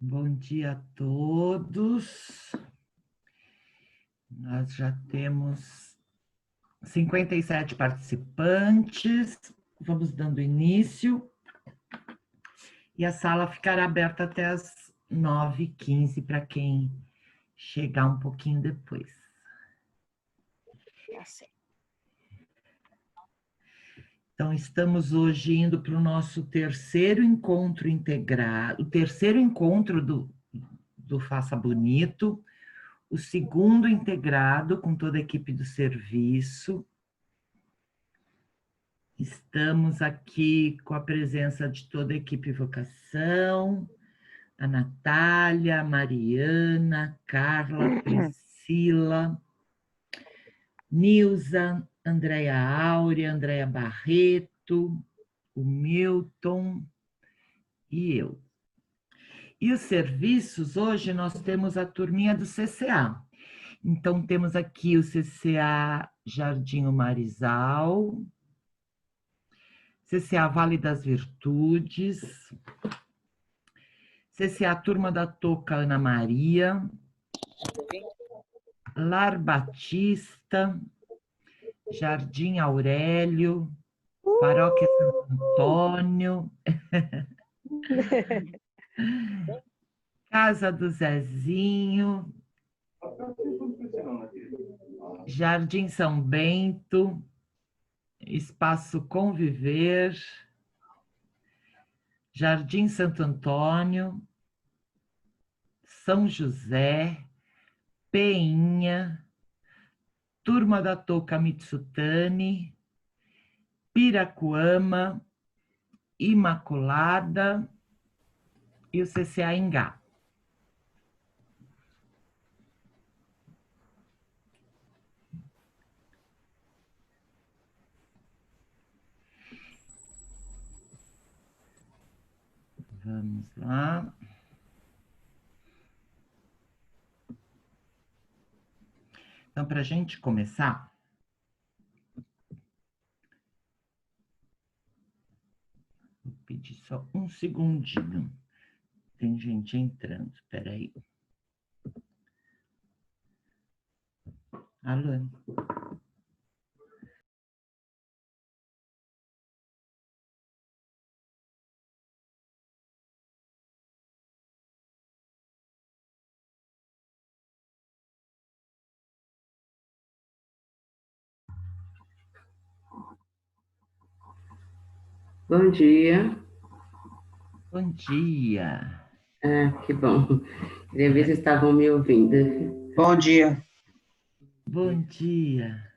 Bom dia a todos. Nós já temos 57 participantes. Vamos dando início. E a sala ficará aberta até as 9h15 para quem chegar um pouquinho depois. Então, estamos hoje indo para o nosso terceiro encontro integrado, o terceiro encontro do Faça Bonito, o segundo integrado com toda a equipe do serviço. Estamos aqui com a presença de toda a equipe Vocação, a Natália, a Mariana, a Carla, a Priscila, Nilza, Andréia Áurea, Andréia Barreto, o Milton e eu. E os serviços, hoje nós temos a turminha do CCA. Então, temos aqui o CCA Jardim Marizal, CCA Vale das Virtudes, CCA Turma da Toca Ana Maria, Lar Batista, Jardim Aurélio, Paróquia Santo Antônio, Casa do Zezinho, Jardim São Bento, Espaço Conviver, Jardim Santo Antônio, São José, Peinha, Turma da Toca Mitsutani, Piracuama, Imaculada e o CCA Ingá. Vamos lá. Então, para a gente começar, vou pedir só um segundinho. Tem gente entrando, espera aí. Alô? Bom dia. Bom dia. Ah, que bom. Queria ver se estavam me ouvindo. Bom dia. Bom dia.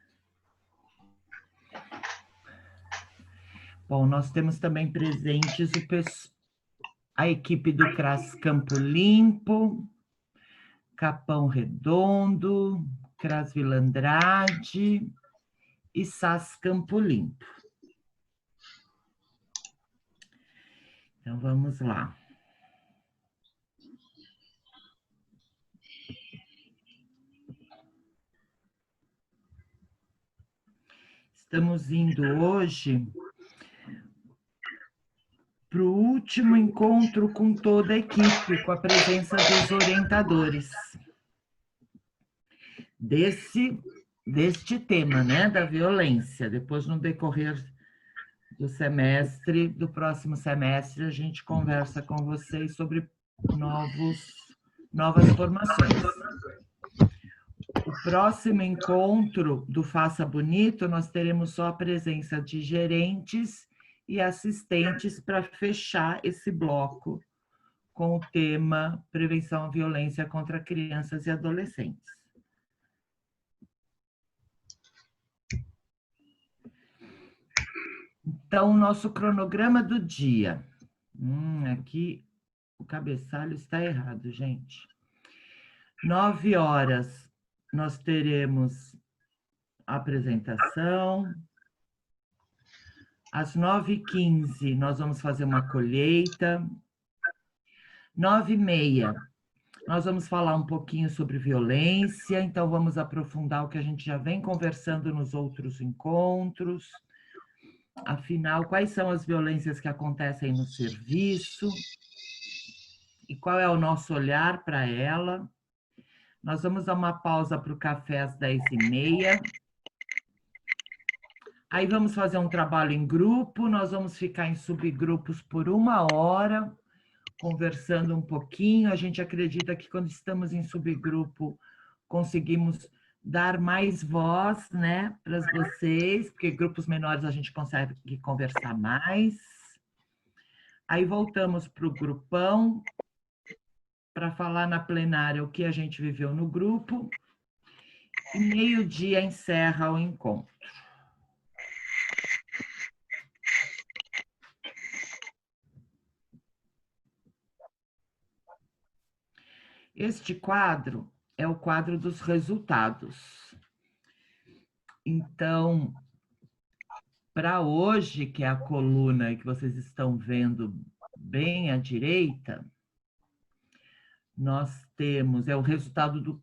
Bom, nós temos também presentes a equipe do CRAS Campo Limpo, Capão Redondo, CRAS Vila Andrade e SAS Campo Limpo. Então, vamos lá. Estamos indo hoje para o último encontro com toda a equipe, com a presença dos orientadores deste tema, né, da violência. Depois, no decorrer do semestre, do próximo semestre, a gente conversa com vocês sobre novas formações. O próximo encontro do Faça Bonito, nós teremos só a presença de gerentes e assistentes para fechar esse bloco com o tema Prevenção à Violência contra Crianças e Adolescentes. Então, o nosso cronograma do dia. Aqui o cabeçalho está errado, gente. 9h, nós teremos a apresentação. Às 9h15, nós vamos fazer uma colheita. 9h30, nós vamos falar um pouquinho sobre violência, então vamos aprofundar o que a gente já vem conversando nos outros encontros. Afinal, quais são as violências que acontecem no serviço? E e qual é o nosso olhar para ela. Nós vamos dar uma pausa para o café às 10h30. Aí vamos fazer um trabalho em grupo, nós vamos ficar em subgrupos por 1 hora, conversando um pouquinho. A gente acredita que quando estamos em subgrupo, conseguimos dar mais voz, né, para vocês, porque grupos menores a gente consegue conversar mais. Aí voltamos para o grupão, para falar na plenária o que a gente viveu no grupo, e 12h encerra o encontro. Este quadro é o quadro dos resultados. Então, para hoje, que é a coluna que vocês estão vendo bem à direita, nós temos, é o resultado do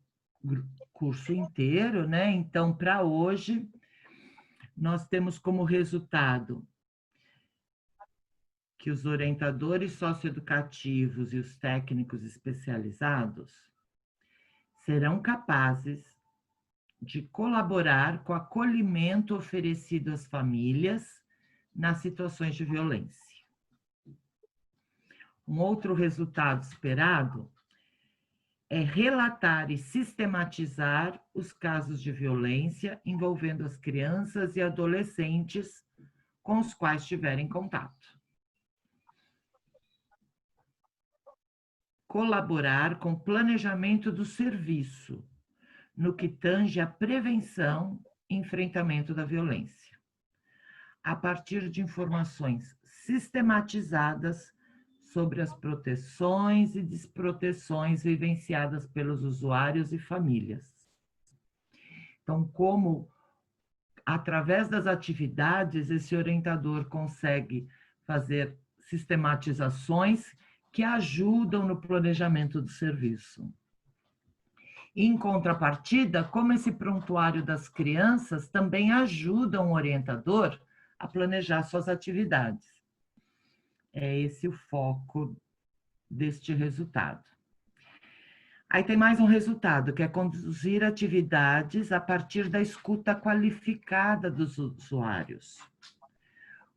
curso inteiro, né? Então, para hoje, nós temos como resultado que os orientadores socioeducativos e os técnicos especializados serão capazes de colaborar com o acolhimento oferecido às famílias nas situações de violência. Um outro resultado esperado é relatar e sistematizar os casos de violência envolvendo as crianças e adolescentes com os quais tiverem contato. Colaborar com o planejamento do serviço, no que tange à prevenção e enfrentamento da violência, a partir de informações sistematizadas sobre as proteções e desproteções vivenciadas pelos usuários e famílias. Então, como, através das atividades, esse orientador consegue fazer sistematizações que ajudam no planejamento do serviço. Em contrapartida, como esse prontuário das crianças também ajuda o orientador a planejar suas atividades. É esse o foco deste resultado. Aí tem mais um resultado, que é conduzir atividades a partir da escuta qualificada dos usuários,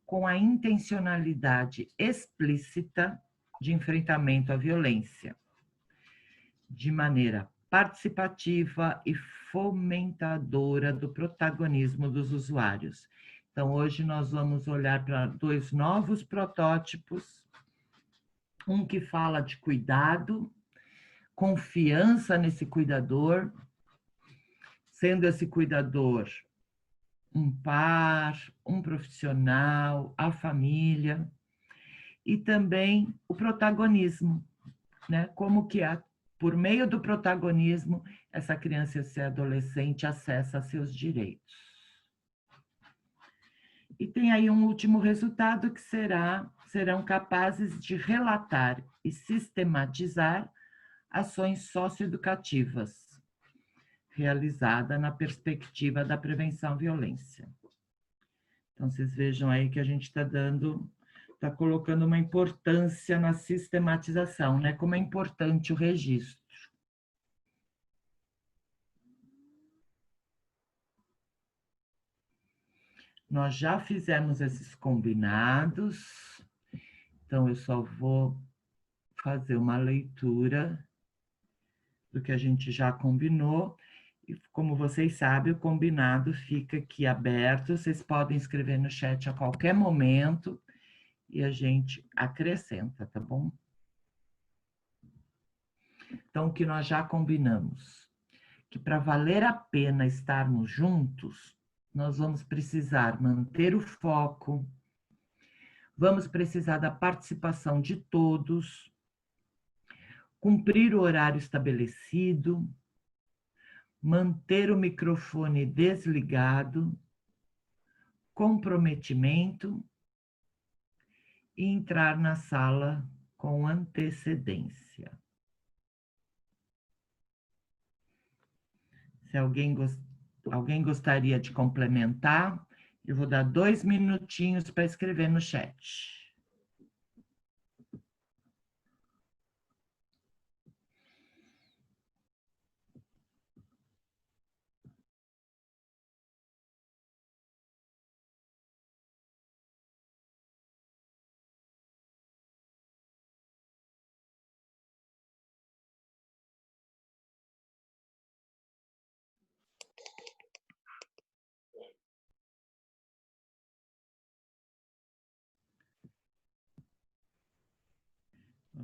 com a intencionalidade explícita de enfrentamento à violência, de maneira participativa e fomentadora do protagonismo dos usuários. Então, hoje nós vamos olhar para 2 novos protótipos, um que fala de cuidado, confiança nesse cuidador, sendo esse cuidador um par, um profissional, a família, e também o protagonismo, né? Como que por meio do protagonismo, essa criança e esse adolescente acessa seus direitos. E tem aí um último resultado que serão capazes de relatar e sistematizar ações socioeducativas, realizada na perspectiva da prevenção à violência. Então, vocês vejam aí que a gente está colocando uma importância na sistematização, né? Como é importante o registro. Nós já fizemos esses combinados, então eu só vou fazer uma leitura do que a gente já combinou. E como vocês sabem, o combinado fica aqui aberto, vocês podem escrever no chat a qualquer momento e a gente acrescenta, tá bom? Então, o que nós já combinamos, que para valer a pena estarmos juntos, nós vamos precisar manter o foco, vamos precisar da participação de todos, cumprir o horário estabelecido, manter o microfone desligado, comprometimento e entrar na sala com antecedência. Se alguém gostaria de complementar, eu vou dar 2 minutinhos para escrever no chat.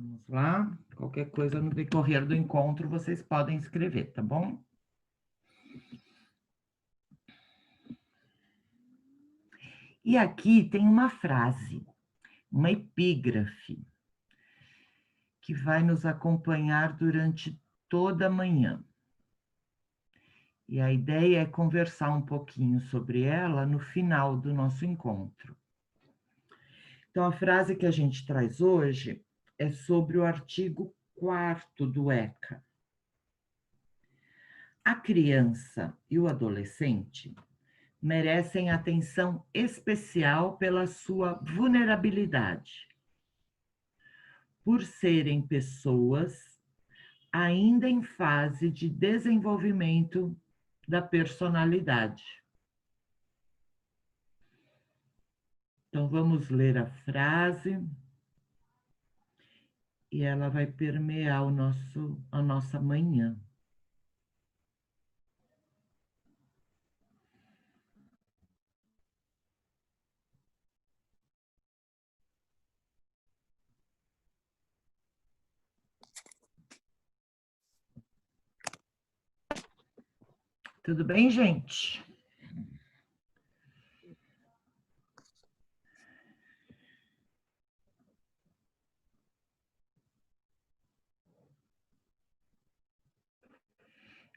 Vamos lá. Qualquer coisa no decorrer do encontro vocês podem escrever, tá bom? E aqui tem uma frase, uma epígrafe, que vai nos acompanhar durante toda a manhã. E a ideia é conversar um pouquinho sobre ela no final do nosso encontro. Então, a frase que a gente traz hoje é sobre o artigo 4º do ECA. A criança e o adolescente merecem atenção especial pela sua vulnerabilidade, por serem pessoas ainda em fase de desenvolvimento da personalidade. Então, vamos ler a frase e ela vai permear a nossa manhã. Tudo bem, gente?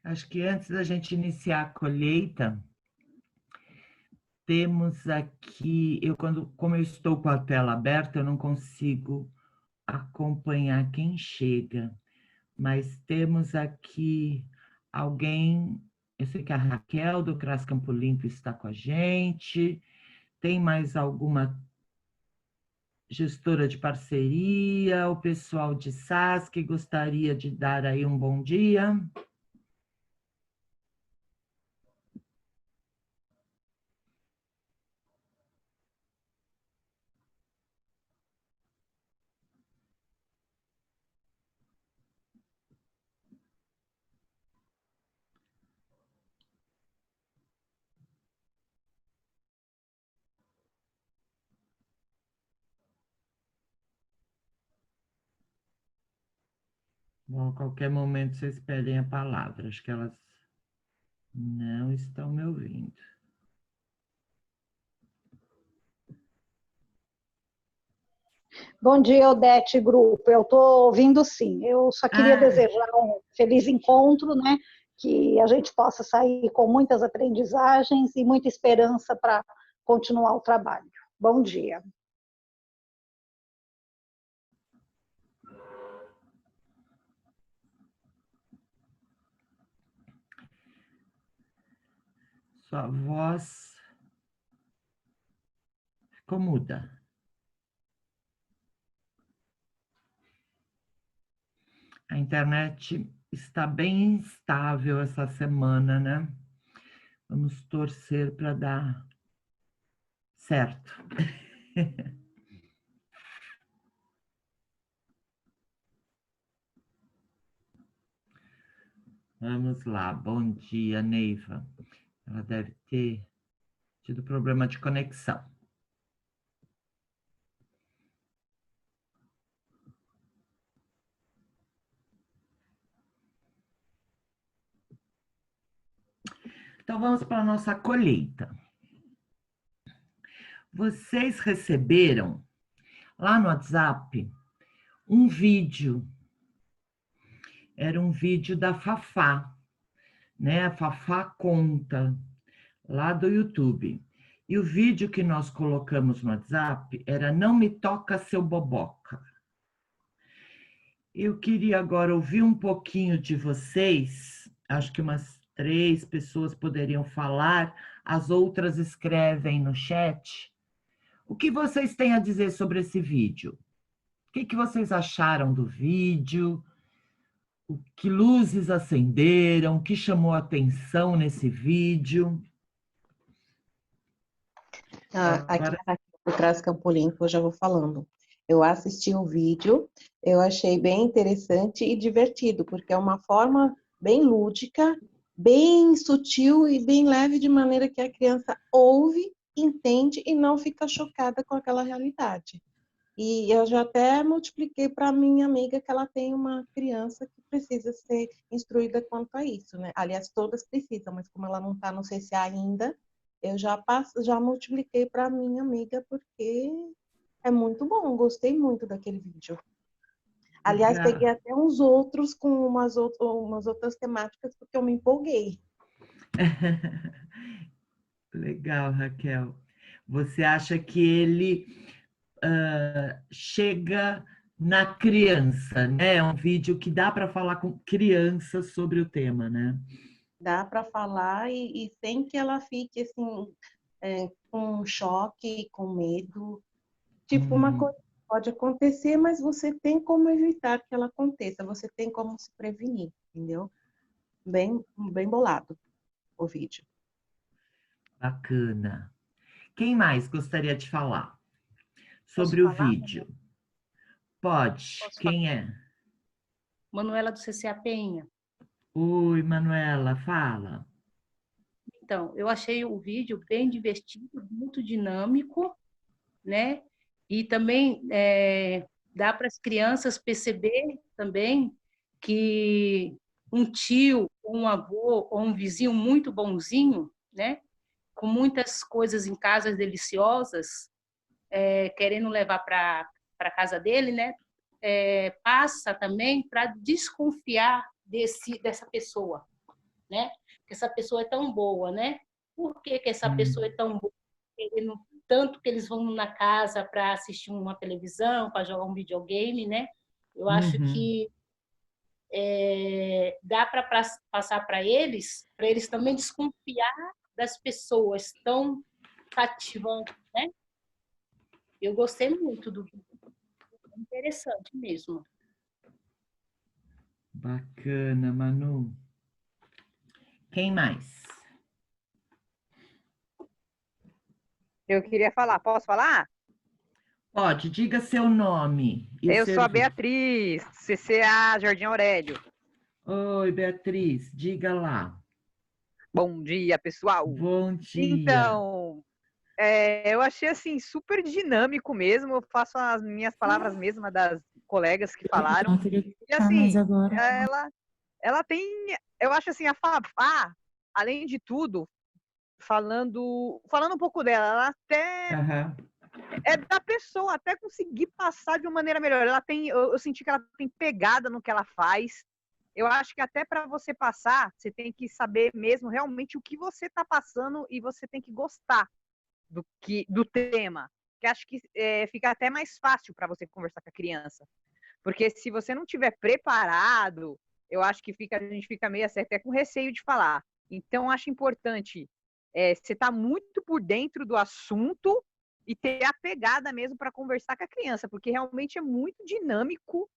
Acho que antes da gente iniciar a colheita, temos aqui, como eu estou com a tela aberta, eu não consigo acompanhar quem chega, mas temos aqui alguém, eu sei que a Raquel do CRAS Campo Limpo está com a gente, tem mais alguma gestora de parceria, o pessoal de SAS que gostaria de dar aí um bom dia? Bom, a qualquer momento vocês pedem a palavra, acho que elas não estão me ouvindo. Bom dia, Odete Grupo. Eu estou ouvindo sim. Eu só queria desejar um feliz encontro, né? Que a gente possa sair com muitas aprendizagens e muita esperança para continuar o trabalho. Bom dia. Sua voz ficou muda. A internet está bem instável essa semana, né? Vamos torcer para dar certo. Vamos lá, bom dia, Neiva. Ela deve ter tido problema de conexão. Então, vamos para a nossa colheita. Vocês receberam lá no WhatsApp um vídeo. Era um vídeo da Fafá, né? A Fafá Conta, lá do YouTube. E o vídeo que nós colocamos no WhatsApp era Não Me Toca Seu Boboca. Eu queria agora ouvir um pouquinho de vocês, acho que umas 3 pessoas poderiam falar, as outras escrevem no chat. O que vocês têm a dizer sobre esse vídeo? O que vocês acharam do vídeo? Que luzes acenderam? O que chamou a atenção nesse vídeo? Aqui no CRAS Campo Limpo, eu já vou falando. Eu assisti o vídeo, eu achei bem interessante e divertido, porque é uma forma bem lúdica, bem sutil e bem leve, de maneira que a criança ouve, entende e não fica chocada com aquela realidade. E eu já até multipliquei para minha amiga que ela tem uma criança que precisa ser instruída quanto a isso, né? Aliás, todas precisam, mas como ela não está no CCA ainda, eu já multipliquei para minha amiga porque é muito bom, gostei muito daquele vídeo. Aliás, Legal. peguei até uns outros com umas outras temáticas porque eu me empolguei. Legal, Raquel. Você acha que ele chega na criança, né? É um vídeo que dá para falar com crianças sobre o tema, né? Dá para falar e sem que ela fique assim, com choque, com medo. Tipo, uma Uhum. coisa pode acontecer, mas você tem como evitar que ela aconteça, você tem como se prevenir, entendeu? Bem bolado o vídeo. Bacana. Quem mais gostaria de falar Posso sobre o falar? vídeo? Pode. Posso falar? Quem é? Manuela do CCA Penha. Oi, Manuela, fala. Então, eu achei o vídeo bem divertido, muito dinâmico, né? E também dá para as crianças perceber também que um tio, ou um avô, ou um vizinho muito bonzinho, né? Com muitas coisas em casa deliciosas, querendo levar para casa dele, né? Passa também para desconfiar dessa pessoa, né? Que essa pessoa é tão boa, né? Por que essa pessoa é tão boa? Tanto que eles vão na casa para assistir uma televisão, para jogar um videogame, né? Eu acho Uhum. que dá para passar para eles também desconfiar das pessoas tão cativantes, né? Eu gostei muito do vídeo, interessante mesmo. Bacana, Manu. Quem mais? Eu queria falar, posso falar? Pode, diga seu nome e o Eu sou a serviço. Beatriz, CCA Jardim Aurélio. Oi, Beatriz, diga lá. Bom dia, pessoal. Bom dia. Então, eu achei assim super dinâmico mesmo. Eu faço as minhas palavras mesmas das colegas que falaram. E assim, ela tem, eu acho assim, a Fafá, além de tudo, falando um pouco dela, ela até Aham. é da pessoa até conseguir passar de uma maneira melhor. Ela tem, eu senti que ela tem pegada no que ela faz. Eu acho que até para você passar, você tem que saber mesmo realmente o que você está passando e você tem que gostar do tema. Que acho que fica até mais fácil para você conversar com a criança. Porque se você não tiver preparado, eu acho que a gente fica meio assim, até com receio de falar. Então, acho importante você estar muito por dentro do assunto e ter a pegada mesmo para conversar com a criança, porque realmente é muito dinâmico,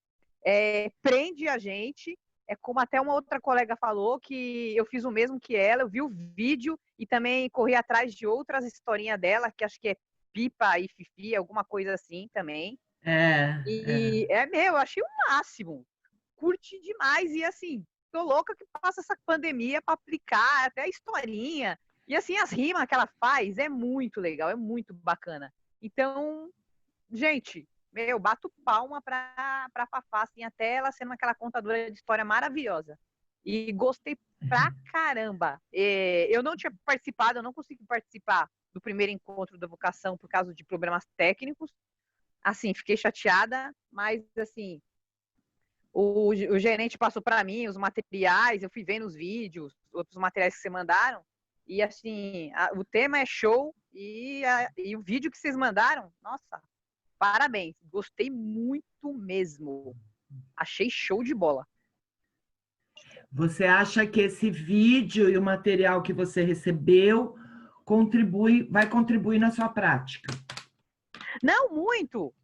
prende a gente. É como até uma outra colega falou, que eu fiz o mesmo que ela, eu vi o vídeo e também corri atrás de outras historinhas dela, que acho que é Pipa e Fifi, alguma coisa assim também. E eu achei o máximo. Curti demais. E assim, tô louca que passa essa pandemia para aplicar até a historinha. E assim, as rimas que ela faz é muito legal, é muito bacana. Então, gente, bato palma pra Fafá, assim, até ela sendo aquela contadora de história maravilhosa. E gostei pra caramba. Eu não tinha participado, eu não consegui participar do primeiro encontro da vocação por causa de problemas técnicos. Assim, fiquei chateada, mas assim, o gerente passou para mim os materiais, eu fui vendo os vídeos, outros materiais que vocês mandaram, e assim, o tema é show, e o vídeo que vocês mandaram, nossa, parabéns, gostei muito mesmo. Achei show de bola. Você acha que esse vídeo e o material que você recebeu vai contribuir na sua prática? Não, muito,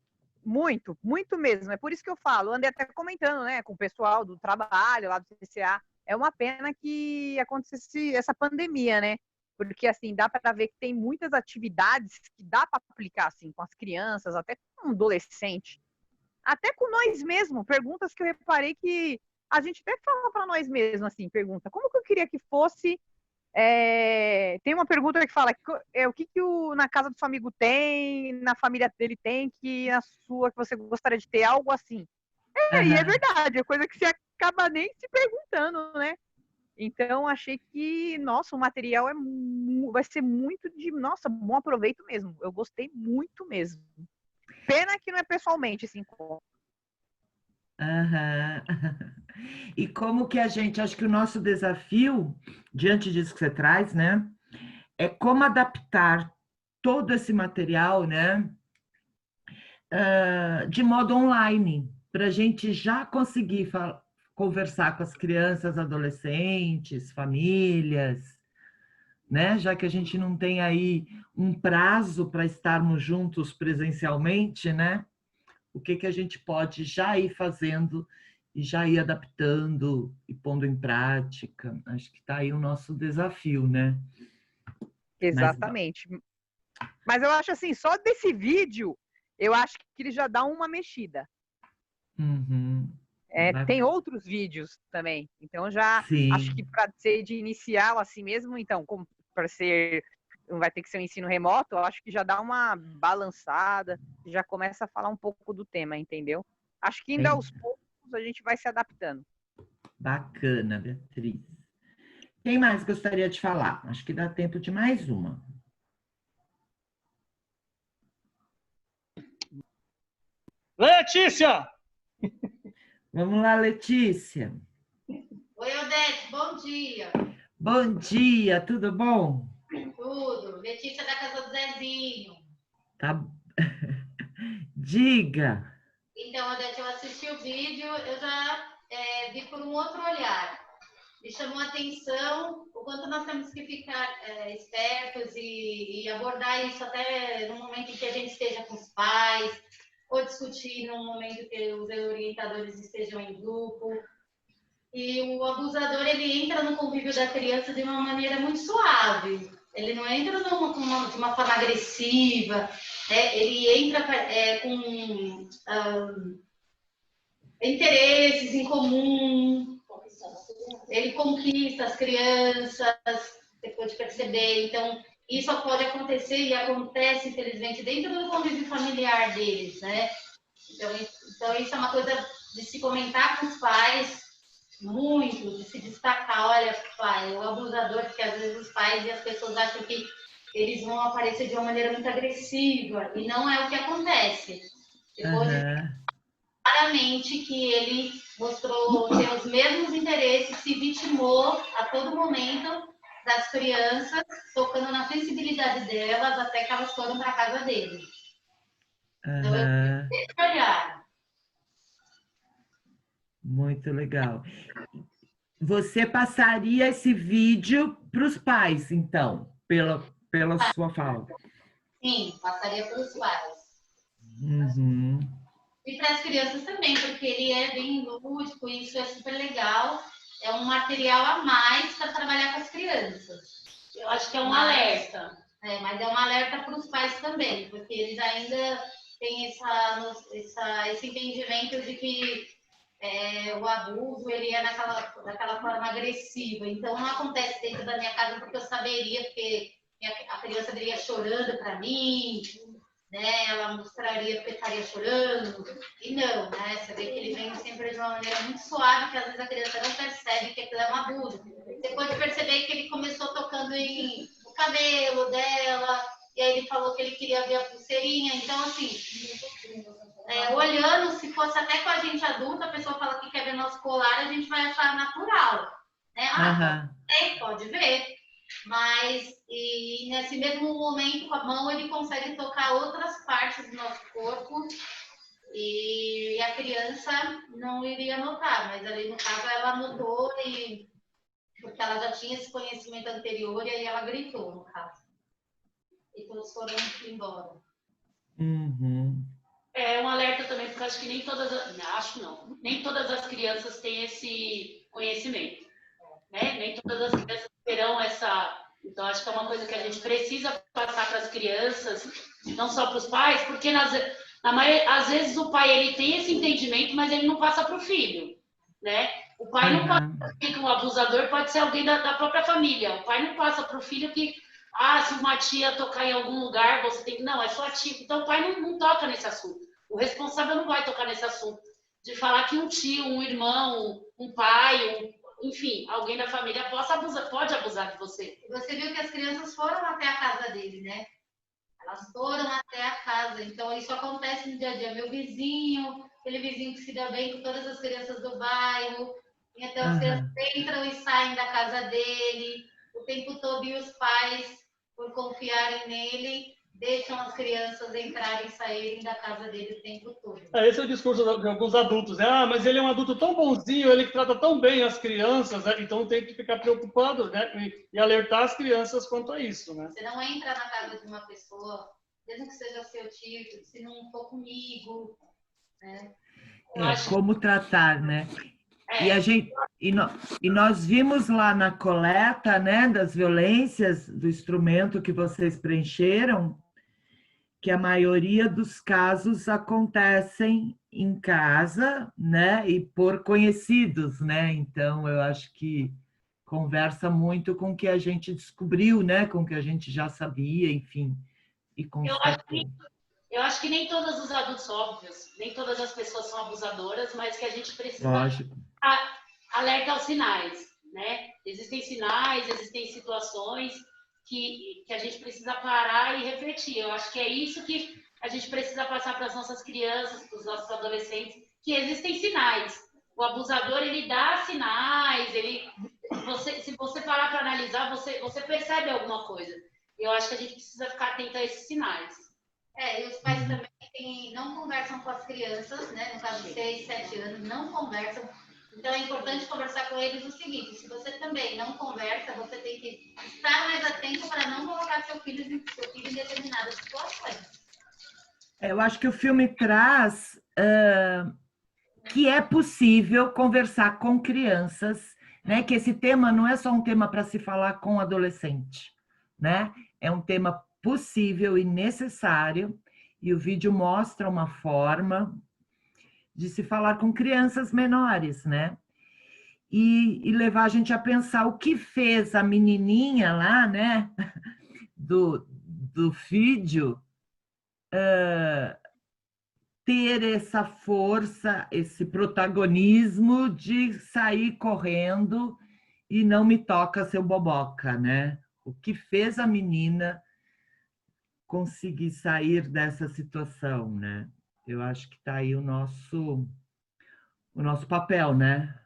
muito, muito mesmo. É por isso que eu falo, andei até comentando, né, com o pessoal do trabalho lá do CCA. É uma pena que acontecesse essa pandemia, né? Porque assim, dá para ver que tem muitas atividades que dá para aplicar assim com as crianças, até com um adolescente, até com nós mesmos. Perguntas que eu reparei que a gente até fala para nós mesmos assim, pergunta: como que eu queria que fosse Tem uma pergunta que fala o que na casa do seu amigo tem, na família dele tem, que na sua que você gostaria de ter, algo assim. E é verdade, é coisa que você acaba nem se perguntando, né? Então, achei que, nossa, o material vai ser muito nossa, bom aproveito mesmo. Eu gostei muito mesmo. Pena que não é pessoalmente, assim. Aham. E como que a gente, acho que o nosso desafio, diante disso que você traz, né, é como adaptar todo esse material, né, de modo online, para a gente já conseguir conversar com as crianças, adolescentes, famílias, né, já que a gente não tem aí um prazo para estarmos juntos presencialmente, né, o que a gente pode já ir fazendo e já ir adaptando e pondo em prática. Acho que está aí o nosso desafio, né? Exatamente. Mas eu acho assim, só desse vídeo, eu acho que ele já dá uma mexida. Uhum. Tem outros vídeos também. Então, já Sim. acho que para ser de inicial assim mesmo, então, para ser... não vai ter que ser um ensino remoto, eu acho que já dá uma balançada, já começa a falar um pouco do tema, entendeu? Acho que ainda aos poucos a gente vai se adaptando. Bacana, Beatriz. Quem mais gostaria de falar? Acho que dá tempo de mais uma. Letícia! Vamos lá, Letícia. Oi, Odete, bom dia. Bom dia, tudo bom? Tudo. Letícia da casa do Zezinho. Tá. Diga. Então, Odete, eu assisti o vídeo, eu já vi por um outro olhar. Me chamou a atenção o quanto nós temos que ficar espertos e abordar isso até no momento em que a gente esteja com os pais, ou discutir no momento que os orientadores estejam em grupo. E o abusador, ele entra no convívio da criança de uma maneira muito suave. Ele não entra de uma forma agressiva, né? Ele entra com interesses em comum, ele conquista as crianças, você pode perceber. Então, isso pode acontecer e acontece, infelizmente, dentro do convívio familiar deles, né? Então, isso é uma coisa de se comentar com os pais, muito, de se destacar. Olha, pai, o abusador, porque às vezes os pais e as pessoas acham que eles vão aparecer de uma maneira muito agressiva, e não é o que acontece. Depois, claramente que ele mostrou ter os mesmos interesses, se vitimou a todo momento das crianças, tocando na sensibilidade delas até que elas foram para a casa dele. Então, eu tenho que olhar. Muito legal. Você passaria esse vídeo para os pais, então, pela sua fala? Sim, passaria para os pais. Uhum. E para as crianças também, porque ele é bem lúdico, e isso é super legal. É um material a mais para trabalhar com as crianças. Eu acho que é um alerta. Mas é um alerta para os pais também, porque eles ainda têm esse entendimento de que o abuso ele é daquela forma agressiva. Então, não acontece dentro da minha casa porque eu saberia, porque a criança viria chorando para mim, né? Ela mostraria porque estaria chorando. E não, né? Você vê que ele vem sempre de uma maneira muito suave, que às vezes a criança não percebe que aquilo é um abuso. Você pode perceber que ele começou tocando no cabelo dela, e aí ele falou que ele queria ver a pulseirinha. Então, assim, olhando, se fosse até com a gente adulta, a pessoa fala que quer ver nosso colar, a gente vai achar natural, né? Pode ver. Mas e nesse mesmo momento, com a mão, ele consegue tocar outras partes do nosso corpo e a criança não iria notar, mas ali no caso ela notou, porque ela já tinha esse conhecimento anterior, e aí ela gritou, no caso. E todos foram embora. Uhum. É um alerta também, porque acho que nem todas as crianças têm esse conhecimento, né? Nem todas as crianças terão essa... Então, acho que é uma coisa que a gente precisa passar para as crianças, não só para os pais, porque às vezes o pai ele tem esse entendimento, mas ele não passa para o filho. né? O pai não pode Aham. dizer que o abusador pode ser alguém da própria família. O pai não passa para o filho que, se uma tia tocar em algum lugar, você tem que... Não, é sua tia. Então, o pai não toca nesse assunto. O responsável não vai tocar nesse assunto. De falar que um tio, um irmão, um pai, enfim, alguém da família pode abusar de você. Você viu que as crianças foram até a casa dele, né? Elas foram até a casa. Então, isso acontece no dia a dia. Meu vizinho, aquele vizinho que se dá bem com todas as crianças do bairro. Então, as crianças Aham. entram e saem da casa dele o tempo todo. E os pais, por confiarem nele, deixam as crianças entrarem e saírem da casa dele o tempo todo. Esse é o discurso de alguns adultos, né? Mas ele é um adulto tão bonzinho, ele trata tão bem as crianças, né? Então tem que ficar preocupado, né? E alertar as crianças quanto a isso, né? Você não entra na casa de uma pessoa, mesmo que seja seu tio, se não for comigo, né? Como tratar, né? E a gente e nós vimos lá na coleta, né, das violências do instrumento que vocês preencheram, que a maioria dos casos acontecem em casa, né, e por conhecidos, né? Então eu acho que conversa muito com o que a gente descobriu, né, com o que a gente já sabia, enfim, e constatou. Eu acho que nem todos os adultos, óbvios, nem todas as pessoas são abusadoras, mas que a gente precisa Lógico. alerta aos sinais, né? Existem sinais, existem situações que a gente precisa parar e refletir. Eu acho que é isso que a gente precisa passar para as nossas crianças, para os nossos adolescentes, que existem sinais. O abusador, ele dá sinais, se você parar para analisar, você percebe alguma coisa. Eu acho que a gente precisa ficar atento a esses sinais. E os pais também não conversam com as crianças, né? No caso de 6, 7 anos, não conversam. Então é importante conversar com eles o seguinte: se você também não conversa, você tem que estar mais atento para não colocar seu filho em determinadas situações. Eu acho que o filme traz que é possível conversar com crianças, né? Que esse tema não é só um tema para se falar com adolescente, né? É um tema possível e necessário, e o vídeo mostra uma forma de se falar com crianças menores, né? E levar a gente a pensar o que fez a menininha lá, né? Do vídeo ter essa força, esse protagonismo de sair correndo e não me toca seu boboca, né? O que fez a menina conseguir sair dessa situação, né? Eu acho que está aí o nosso papel, né?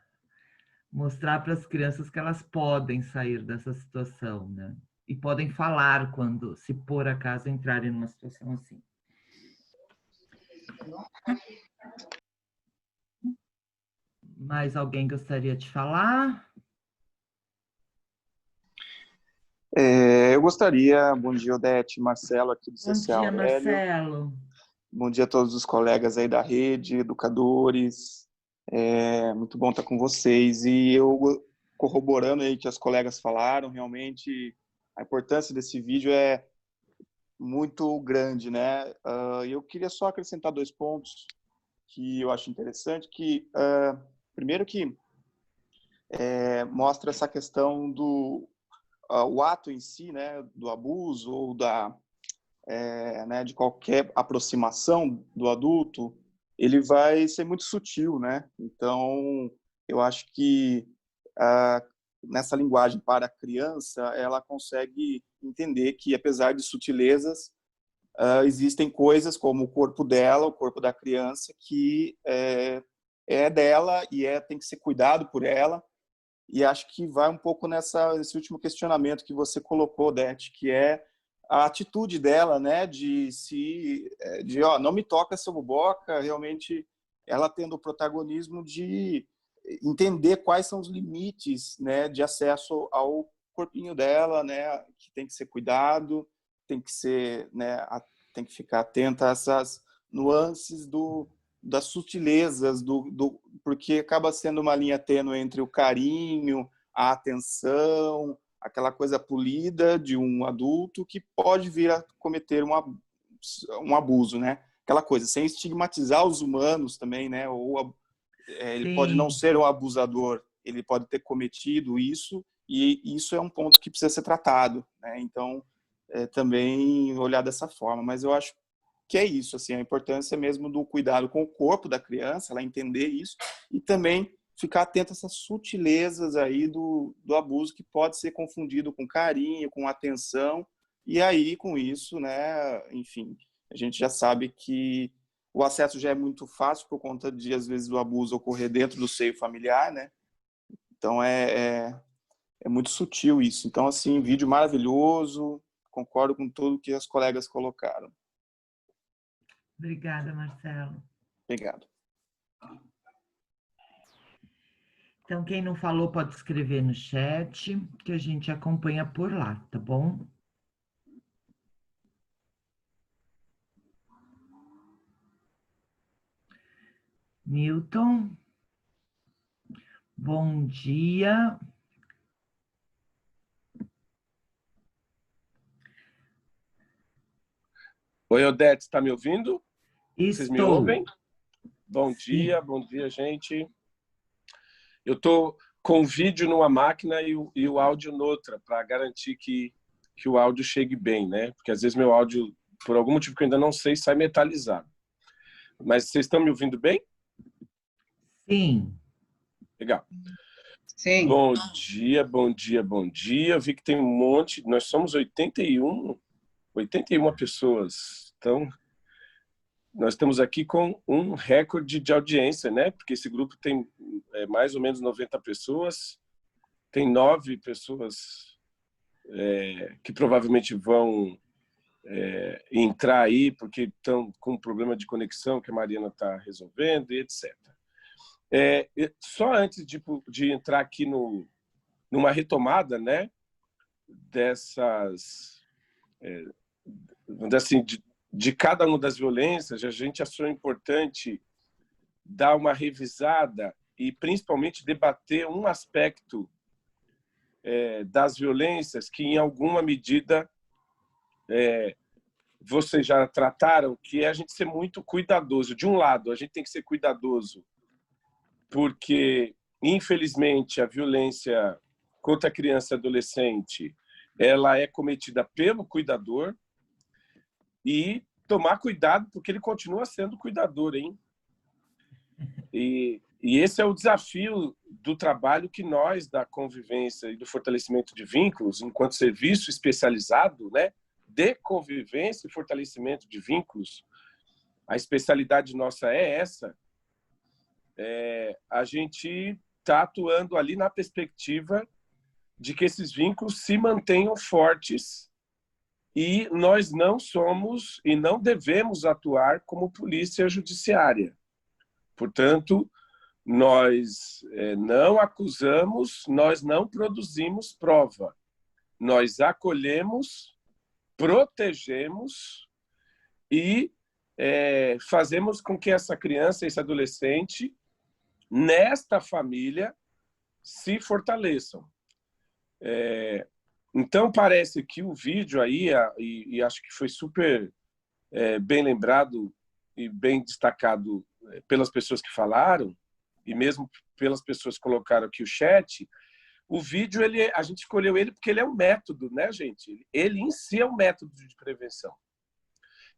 Mostrar para as crianças que elas podem sair dessa situação, né? E podem falar quando, se por acaso, entrarem numa situação assim. Mais alguém gostaria de falar? Eu gostaria, bom dia, Odete, Marcelo, aqui do CC Bom dia, Aurélio. Marcelo. Bom dia a todos os colegas aí da rede, educadores. Muito bom estar com vocês. E eu, corroborando aí que as colegas falaram, realmente a importância desse vídeo é muito grande, né? Eu queria só acrescentar 2 pontos que eu acho interessante, que primeiro que mostra essa questão do o ato em si, né, do abuso ou né, de qualquer aproximação do adulto, ele vai ser muito sutil, né? Então, eu acho que nessa linguagem para a criança, ela consegue entender que, apesar de sutilezas, existem coisas como o corpo dela, o corpo da criança, que é dela e tem que ser cuidado por ela. E acho que vai um pouco nesse último questionamento que você colocou, Odete, que é a atitude dela, né, não me toca seu boboca, realmente ela tendo o protagonismo de entender quais são os limites, né, de acesso ao corpinho dela, né, que tem que ser cuidado, tem que ser, né, tem que ficar atenta a essas nuances das sutilezas, porque acaba sendo uma linha tênue entre o carinho, a atenção, aquela coisa polida de um adulto que pode vir a cometer um abuso, né? Aquela coisa, sem estigmatizar os humanos também, né? Ou ele pode não ser um abusador, ele pode ter cometido isso, e isso é um ponto que precisa ser tratado, né? Então, também olhar dessa forma. Mas eu acho que é isso, assim, a importância mesmo do cuidado com o corpo da criança, ela entender isso, e também ficar atento a essas sutilezas aí do abuso, que pode ser confundido com carinho, com atenção, e aí, com isso, né, enfim, a gente já sabe que o acesso já é muito fácil por conta de, às vezes, o abuso ocorrer dentro do seio familiar, né? Então, é muito sutil isso. Então, assim, vídeo maravilhoso, concordo com tudo que as colegas colocaram. Obrigada, Marcelo. Obrigado. Então, quem não falou pode escrever no chat, que a gente acompanha por lá, tá bom? Milton, bom dia. Oi, Odete, está me ouvindo? Vocês me Estou. ouvem? Bom dia, gente. Eu estou com o vídeo numa máquina e o áudio noutra, para garantir que o áudio chegue bem, né? Porque às vezes meu áudio, por algum motivo que eu ainda não sei, sai metalizado. Mas vocês estão me ouvindo bem? Sim. Legal. Sim. Bom dia, bom dia, bom dia. Eu vi que tem um monte, nós somos 81 pessoas. Então, nós estamos aqui com um recorde de audiência, né? Porque esse grupo tem mais ou menos 90 pessoas. Tem 9 pessoas que provavelmente vão entrar aí porque estão com um problema de conexão que a Mariana está resolvendo, e etc. Só antes de entrar aqui numa retomada, né, dessas, assim, de cada uma das violências, a gente achou importante dar uma revisada e principalmente debater um aspecto das violências que, em alguma medida, vocês já trataram, que é a gente ser muito cuidadoso. De um lado, a gente tem que ser cuidadoso porque, infelizmente, a violência contra a criança e adolescente ela é cometida pelo cuidador, e tomar cuidado porque ele continua sendo cuidador, hein? E esse é o desafio do trabalho que nós, da convivência e do fortalecimento de vínculos, enquanto serviço especializado, né, de convivência e fortalecimento de vínculos, a especialidade nossa é essa. A gente está atuando ali na perspectiva de que esses vínculos se mantenham fortes, e nós não somos e não devemos atuar como polícia judiciária. Portanto, nós não acusamos, nós não produzimos prova. Nós acolhemos, protegemos e fazemos com que essa criança, esse adolescente, nesta família, se fortaleçam. Então, parece que o vídeo aí, e acho que foi super bem lembrado e bem destacado pelas pessoas que falaram, e mesmo pelas pessoas que colocaram aqui o chat, o vídeo, a gente escolheu ele porque ele é um método, né, gente? Ele em si é um método de prevenção.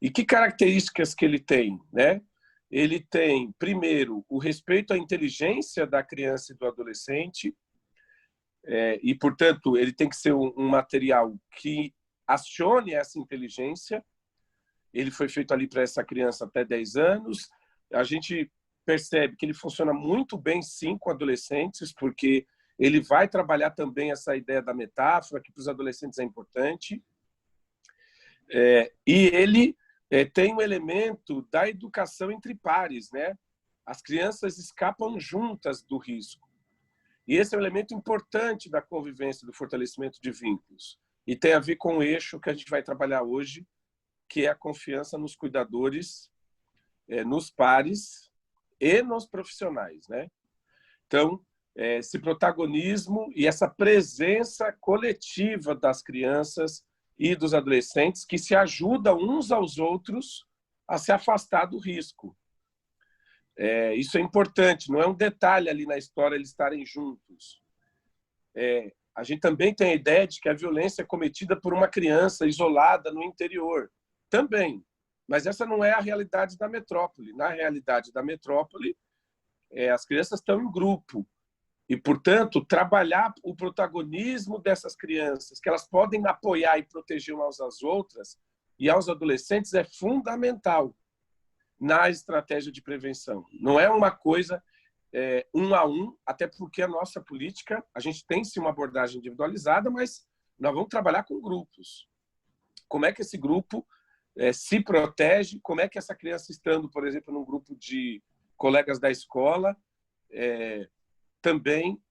E que características que ele tem, né? Ele tem, primeiro, o respeito à inteligência da criança e do adolescente, e, portanto, ele tem que ser um material que acione essa inteligência. Ele foi feito ali para essa criança até 10 anos. A gente percebe que ele funciona muito bem, sim, com adolescentes, porque ele vai trabalhar também essa ideia da metáfora, que para os adolescentes é importante. E ele tem um elemento da educação entre pares, né? As crianças escapam juntas do risco. E esse é um elemento importante da convivência, do fortalecimento de vínculos. E tem a ver com o eixo que a gente vai trabalhar hoje, que é a confiança nos cuidadores, nos pares e nos profissionais, né? Então, esse protagonismo e essa presença coletiva das crianças e dos adolescentes que se ajudam uns aos outros a se afastar do risco. Isso é importante, não é um detalhe ali na história eles estarem juntos. A gente também tem a ideia de que a violência é cometida por uma criança isolada no interior. Também. Mas essa não é a realidade da metrópole. Na realidade da metrópole, as crianças estão em grupo. E, portanto, trabalhar o protagonismo dessas crianças, que elas podem apoiar e proteger umas às outras, e aos adolescentes, é fundamental na estratégia de prevenção. Não é uma coisa um a um, até porque a nossa política, a gente tem sim uma abordagem individualizada, mas nós vamos trabalhar com grupos. Como é que esse grupo se protege, como é que essa criança estando, por exemplo, num grupo de colegas da escola, também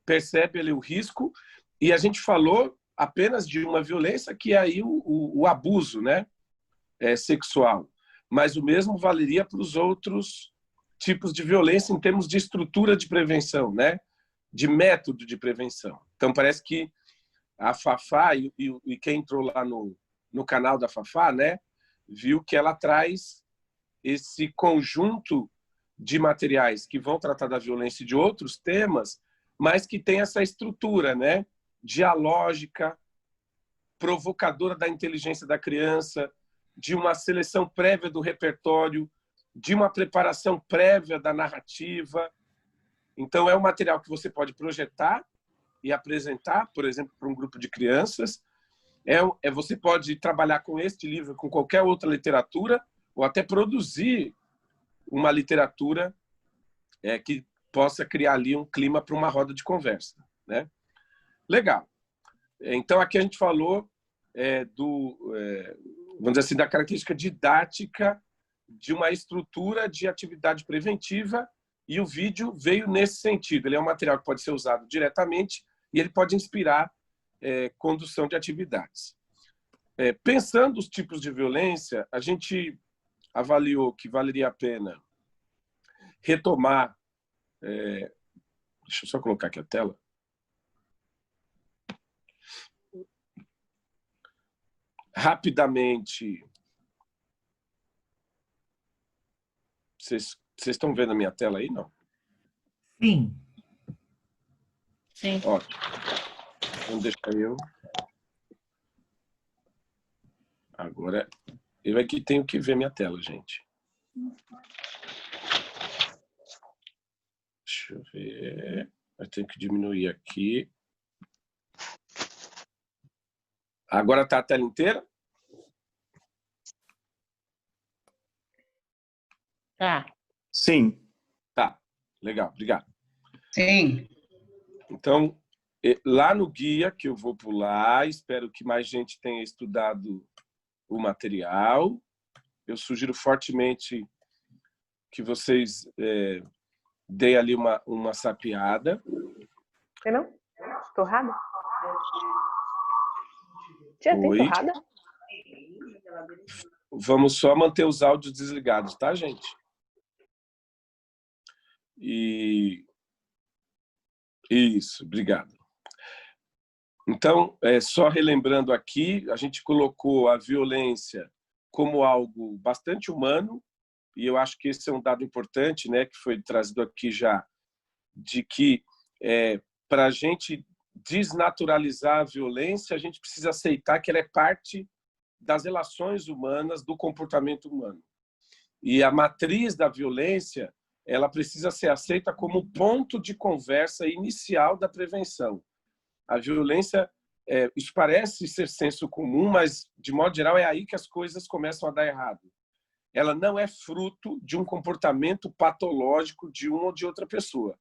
percebe ali o risco. E a gente falou apenas de uma violência que é aí o abuso, né, sexual. Mas o mesmo valeria para os outros tipos de violência em termos de estrutura de prevenção, né, de método de prevenção. Então, parece que a Fafá e quem entrou lá no canal da Fafá, né, viu que ela traz esse conjunto de materiais que vão tratar da violência e de outros temas, mas que tem essa estrutura, né, dialógica, provocadora da inteligência da criança, de uma seleção prévia do repertório, de uma preparação prévia da narrativa. Então, é um material que você pode projetar e apresentar, por exemplo, para um grupo de crianças. Você pode trabalhar com este livro, com qualquer outra literatura, ou até produzir uma literatura que possa criar ali um clima para uma roda de conversa, né? Legal. Então, aqui a gente falou vamos dizer assim, da característica didática de uma estrutura de atividade preventiva, e o vídeo veio nesse sentido. Ele é um material que pode ser usado diretamente e ele pode inspirar condução de atividades. Pensando os tipos de violência, a gente avaliou que valeria a pena retomar... deixa eu só colocar aqui a tela. Rapidamente... Vocês estão vendo a minha tela aí, não? Sim. Sim. Ótimo. Então, deixa eu... Agora, eu aqui tenho que ver minha tela, gente. Deixa eu ver... Eu tenho que diminuir aqui. Agora está a tela inteira? Tá. Sim. Tá, legal, obrigado. Sim. Então, lá no guia, que eu vou pular, espero que mais gente tenha estudado o material. Eu sugiro fortemente que vocês deem ali uma sapeada. Eu não? Torrada? Já tem Oi. torrada? Vamos só manter os áudios desligados, tá, gente? Isso, obrigado. Então, só relembrando aqui, a gente colocou a violência como algo bastante humano, e eu acho que esse é um dado importante, né, que foi trazido aqui já, de que para a gente desnaturalizar a violência, a gente precisa aceitar que ela é parte das relações humanas, do comportamento humano. E a matriz da violência, ela precisa ser aceita como ponto de conversa inicial da prevenção. A violência, isso parece ser senso comum, mas, de modo geral, é aí que as coisas começam a dar errado. Ela não é fruto de um comportamento patológico de uma ou de outra pessoa.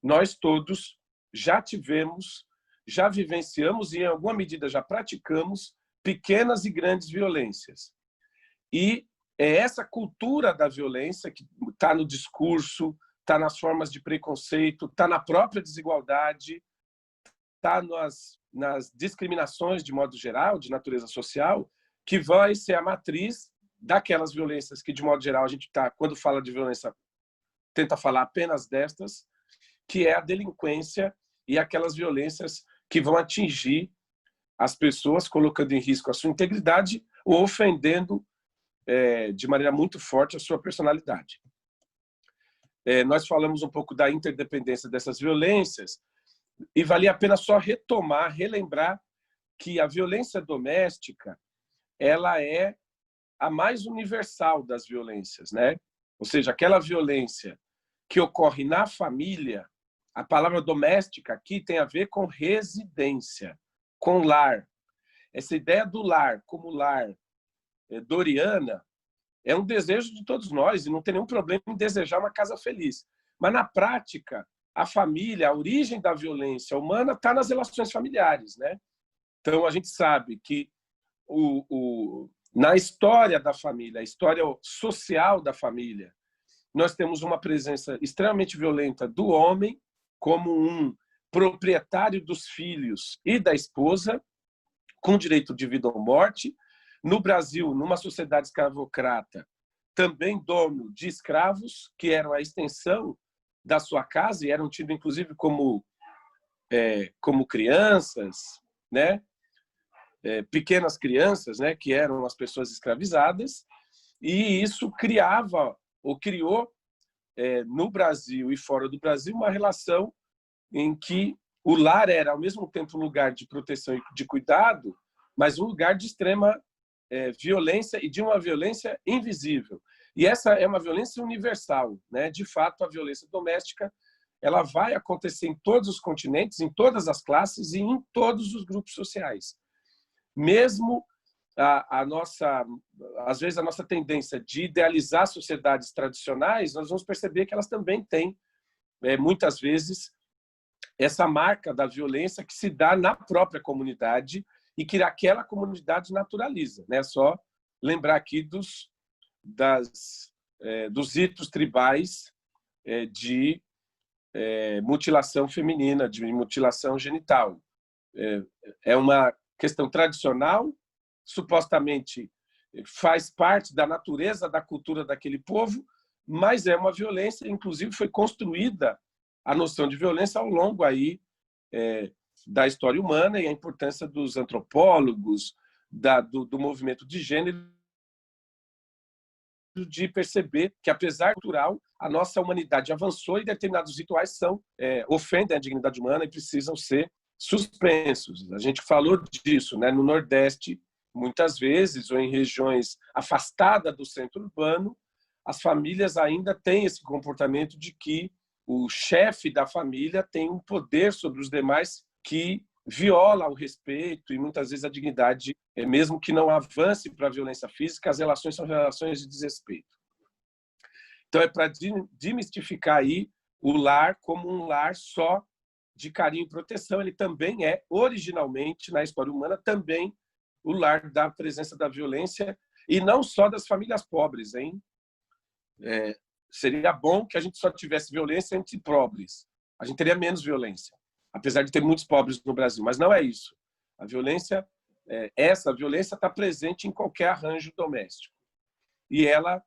Nós todos já tivemos, já vivenciamos e, em alguma medida, já praticamos pequenas e grandes violências. E é essa cultura da violência que está no discurso, está nas formas de preconceito, está na própria desigualdade, está nas discriminações de modo geral, de natureza social, que vai ser a matriz daquelas violências que, de modo geral, a gente quando fala de violência, tenta falar apenas destas, que é a delinquência e aquelas violências que vão atingir as pessoas, colocando em risco a sua integridade ou ofendendo de maneira muito forte a sua personalidade. nós falamos um pouco da interdependência dessas violências, e valia a pena só retomar, relembrar que a violência doméstica ela é a mais universal das violências, né? Ou seja, aquela violência que ocorre na família, a palavra doméstica aqui tem a ver com residência, com lar. Essa ideia do lar como lar doriana é um desejo de todos nós e não tem nenhum problema em desejar uma casa feliz. Mas, na prática, a família, a origem da violência humana está nas relações familiares, né? Então, a gente sabe que na história da família, a história social da família, nós temos uma presença extremamente violenta do homem como um proprietário dos filhos e da esposa, com direito de vida ou morte. No Brasil, numa sociedade escravocrata, também dono de escravos, que eram a extensão da sua casa e eram tidos, inclusive, como crianças, né? Pequenas crianças, né? Que eram as pessoas escravizadas. E isso criou no Brasil e fora do Brasil uma relação em que o lar era, ao mesmo tempo, um lugar de proteção e de cuidado, mas um lugar de extrema violência e de uma violência invisível. E essa é uma violência universal, né? De fato, a violência doméstica ela vai acontecer em todos os continentes, em todas as classes e em todos os grupos sociais. Mesmo às vezes a nossa tendência de idealizar sociedades tradicionais, nós vamos perceber que elas também têm, muitas vezes, essa marca da violência que se dá na própria comunidade e que aquela comunidade naturaliza, né? Só lembrar aqui dos ritos tribais de mutilação feminina, de mutilação genital. É uma questão tradicional, supostamente faz parte da natureza da cultura daquele povo, mas é uma violência, inclusive foi construída a noção de violência ao longo aí da história humana e a importância dos antropólogos, do movimento de gênero, de perceber que, apesar cultural, a nossa humanidade avançou e determinados rituais ofendem a dignidade humana e precisam ser suspensos. A gente falou disso, né? No Nordeste, muitas vezes, ou em regiões afastadas do centro urbano, as famílias ainda têm esse comportamento de que o chefe da família tem um poder sobre os demais que viola o respeito e muitas vezes a dignidade, mesmo que não avance para a violência física, as relações são relações de desrespeito. Então, é para demistificar aí o lar como um lar só de carinho e proteção. Ele também é, originalmente, na história humana, também o lar da presença da violência, e não só das famílias pobres, hein? Seria bom que a gente só tivesse violência entre pobres. A gente teria menos violência, apesar de ter muitos pobres no Brasil. Mas não é isso. A violência, essa violência está presente em qualquer arranjo doméstico. E ela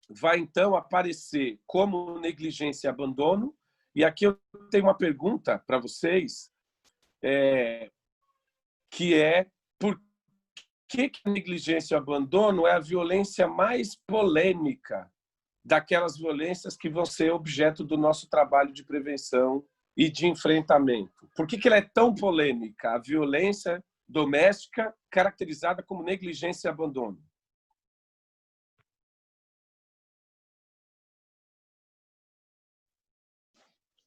vai, então, aparecer como negligência e abandono. E aqui eu tenho uma pergunta para vocês, que é por que a negligência e o abandono é a violência mais polêmica daquelas violências que vão ser objeto do nosso trabalho de prevenção e de enfrentamento. Por que ela é tão polêmica, a violência doméstica caracterizada como negligência e abandono?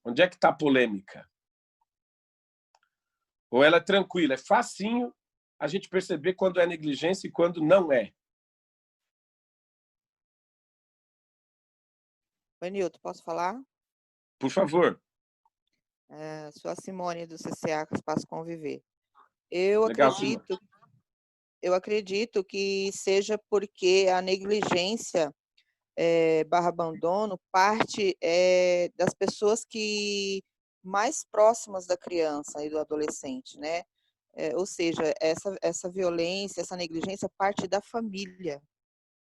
Onde é que está a polêmica? Ou ela é tranquila? É facinho a gente perceber quando é negligência e quando não é. Oi, Nilton, posso falar? Por favor. Sou a Simone do CCA Espaço Conviver. Eu Legal, acredito que seja porque a negligência barra abandono parte das pessoas que mais próximas da criança e do adolescente, né? Ou seja, essa violência, essa negligência parte da família.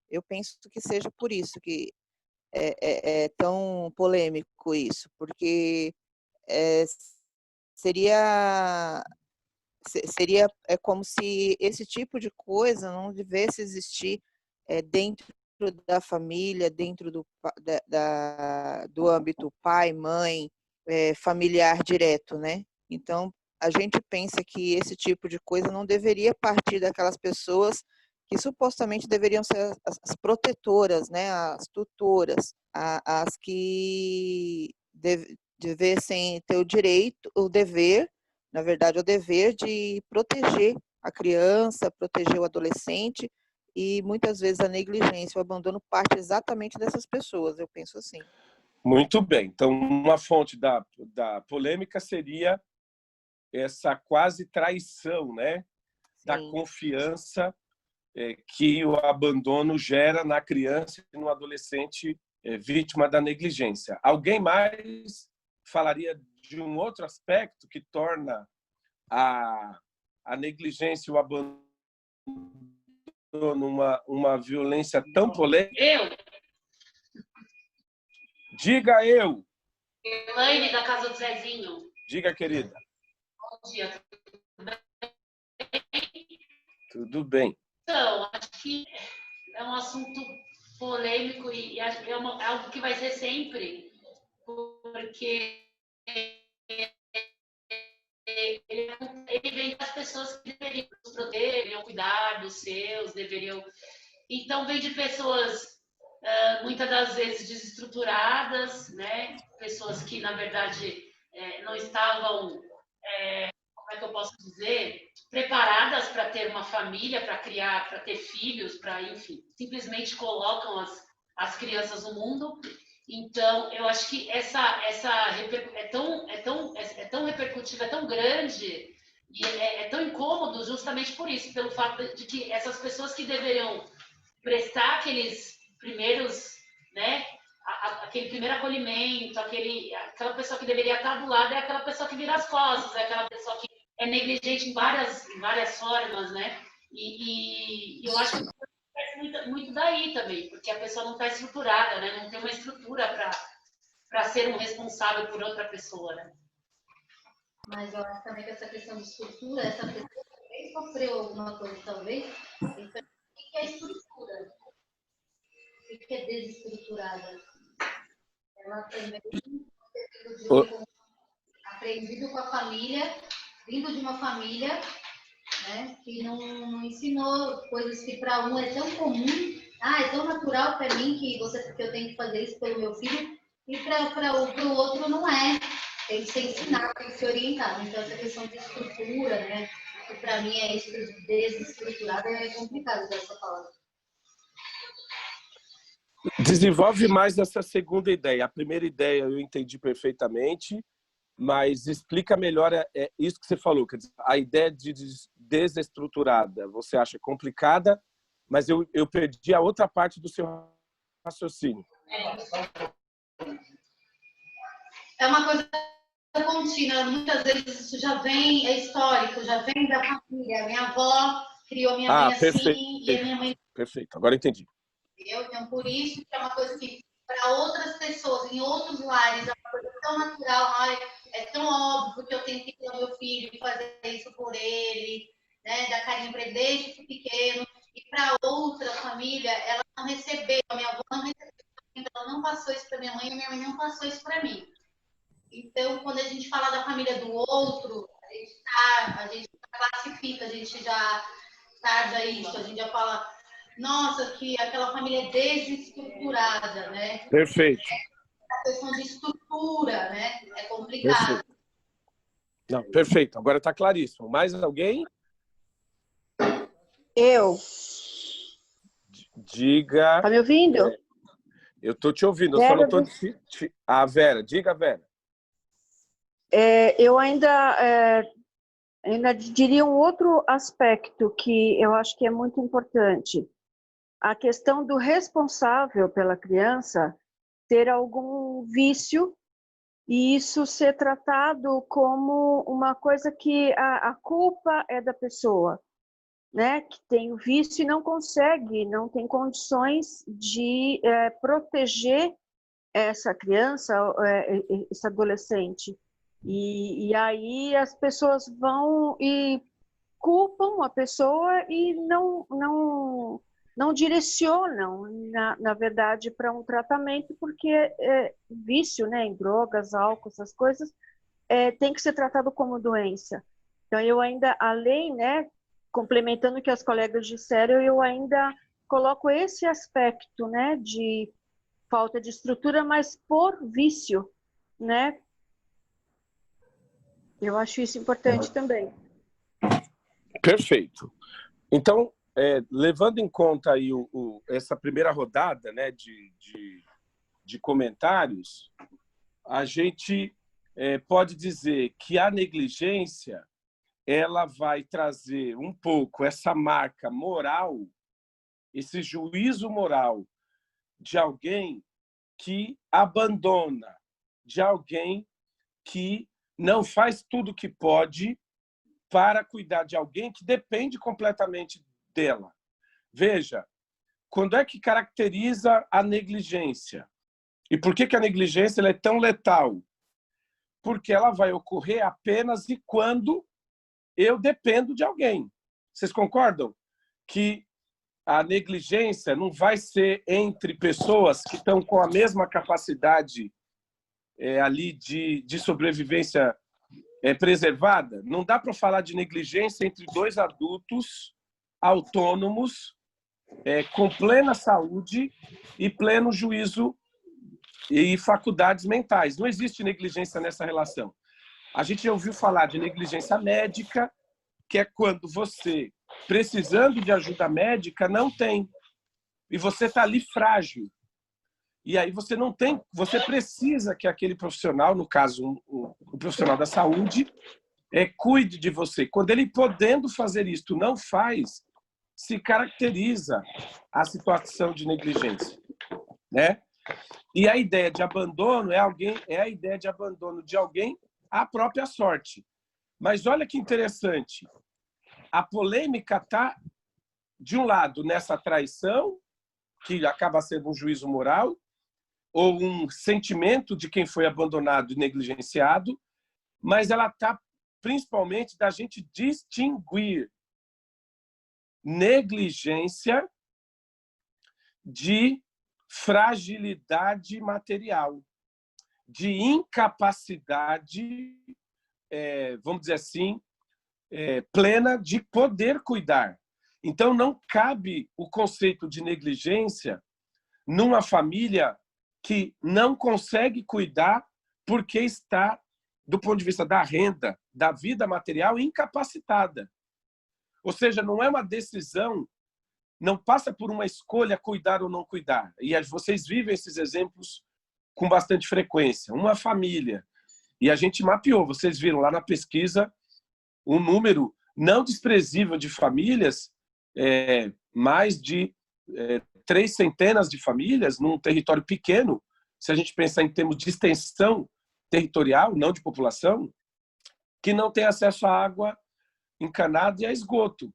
Eu penso que seja por isso que é tão polêmico isso, porque seria como se esse tipo de coisa não devesse existir dentro da família, dentro do âmbito pai, mãe, familiar direto, né? Então, a gente pensa que esse tipo de coisa não deveria partir daquelas pessoas que supostamente deveriam ser as protetoras, né? As tutoras, as que devessem ter o direito, o dever, na verdade, o dever de proteger a criança, proteger o adolescente, e muitas vezes a negligência, o abandono parte exatamente dessas pessoas, eu penso assim. Muito bem. Então, uma fonte da polêmica seria essa quase traição, né? Da confiança que o abandono gera na criança e no adolescente vítima da negligência. Alguém mais falaria de um outro aspecto que torna a negligência e o abandono uma violência tão polêmica? Eu? Diga eu. Elaine, da casa do Zezinho. Diga, querida. Bom dia, tudo bem? Tudo bem. Então, acho que é um assunto polêmico e acho que é algo que vai ser sempre, porque ele vem das pessoas que deveriam nos proteger, deveriam cuidar dos seus, deveriam... Então, vem de pessoas, muitas das vezes, desestruturadas, né? Pessoas que, na verdade, não estavam, como é que eu posso dizer, preparadas para ter uma família, para criar, para ter filhos, para, enfim, simplesmente colocam as crianças no mundo. Então, eu acho que essa é tão repercutiva, é tão grande e é tão incômodo justamente por isso, pelo fato de que essas pessoas que deveriam prestar aqueles primeiros, né, aquele primeiro acolhimento, aquela pessoa que deveria estar do lado é aquela pessoa que vira as costas, é aquela pessoa que é negligente em várias formas, né? E eu acho que muito daí também, porque a pessoa não está estruturada, né? Não tem uma estrutura para ser um responsável por outra pessoa, né? Mas eu acho também que essa questão de estrutura, essa pessoa também sofreu alguma coisa, talvez. Então, o que é estrutura? O que é desestruturada? Ela também aprendido com a família, vindo de uma família, né, que não ensinou coisas que para um é tão comum, é tão natural para mim que eu tenho que fazer isso pelo meu filho, e para o outro não é. Tem que ser ensinado, tem que ser orientado. Então, essa questão de estrutura, né, que para mim é desestruturada, é complicado dessa palavra. Desenvolve mais essa segunda ideia. A primeira ideia eu entendi perfeitamente, mas explica melhor isso que você falou. Quer dizer, a ideia de desestruturada você acha complicada, mas eu perdi a outra parte do seu raciocínio. É uma coisa contínua. Muitas vezes isso já vem, é histórico, já vem da família. Minha avó criou minha mãe perfeito, assim, e a minha mãe... Perfeito, agora entendi. Então, por isso que é uma coisa que, para outras pessoas, em outros lares, é uma coisa tão natural, é tão óbvio que eu tenho que ter o meu filho e fazer isso por ele, né, dar carinho para ele desde pequeno. E para outra família, ela não recebeu, a minha avó não recebeu, ela não passou isso para minha mãe e minha mãe não passou isso para mim. Então, quando a gente fala da família do outro, a gente classifica, a gente já tarda isso, a gente já fala... Nossa, que aquela família é desestruturada, né? Perfeito. A questão de estrutura, né? É complicado. Perfeito. Não, perfeito. Agora está claríssimo. Mais alguém? Eu. Diga. Tá me ouvindo? Eu estou te ouvindo. Eu só não estou... Vera. Diga, Vera. Eu ainda diria um outro aspecto que eu acho que é muito importante. A questão do responsável pela criança ter algum vício e isso ser tratado como uma coisa que a culpa é da pessoa, né? Que tem o vício e não consegue, não tem condições de proteger essa criança, esse adolescente. E aí as pessoas vão e culpam a pessoa e não não direcionam, na verdade, para um tratamento, porque vício, né, em drogas, álcool, essas coisas, tem que ser tratado como doença. Então, eu ainda, além, né, complementando o que as colegas disseram, eu ainda coloco esse aspecto, né, de falta de estrutura, mas por vício, né? Eu acho isso importante também. Perfeito. Então, levando em conta aí essa primeira rodada, né, de comentários, a gente pode dizer que a negligência ela vai trazer um pouco essa marca moral, esse juízo moral de alguém que abandona, de alguém que não faz tudo o que pode para cuidar de alguém que depende completamente dela. Veja, quando é que caracteriza a negligência? E por que a negligência ela é tão letal? Porque ela vai ocorrer apenas e quando eu dependo de alguém. Vocês concordam que a negligência não vai ser entre pessoas que estão com a mesma capacidade ali de sobrevivência preservada? Não dá para falar de negligência entre dois adultos autônomos, com plena saúde e pleno juízo e faculdades mentais. Não existe negligência nessa relação. A gente já ouviu falar de negligência médica, que é quando você, precisando de ajuda médica, não tem. E você está ali frágil. E aí você não tem, você precisa que aquele profissional, no caso, o profissional da saúde, cuide de você. Quando ele, podendo fazer isto, não faz, se caracteriza a situação de negligência, né? E a ideia de abandono é a ideia de abandono de alguém à própria sorte. Mas olha que interessante, a polêmica está, de um lado, nessa traição, que acaba sendo um juízo moral, ou um sentimento de quem foi abandonado e negligenciado, mas ela está principalmente da gente distinguir negligência de fragilidade material, de incapacidade, vamos dizer assim, plena de poder cuidar. Então, não cabe o conceito de negligência numa família que não consegue cuidar porque está, do ponto de vista da renda, da vida material, incapacitada. Ou seja, não é uma decisão, não passa por uma escolha cuidar ou não cuidar. E vocês vivem esses exemplos com bastante frequência. Uma família, e a gente mapeou, vocês viram lá na pesquisa, um número não desprezível de famílias, mais de 3 centenas de famílias num território pequeno, se a gente pensar em termos de extensão territorial, não de população, que não tem acesso à água encanada e a esgoto.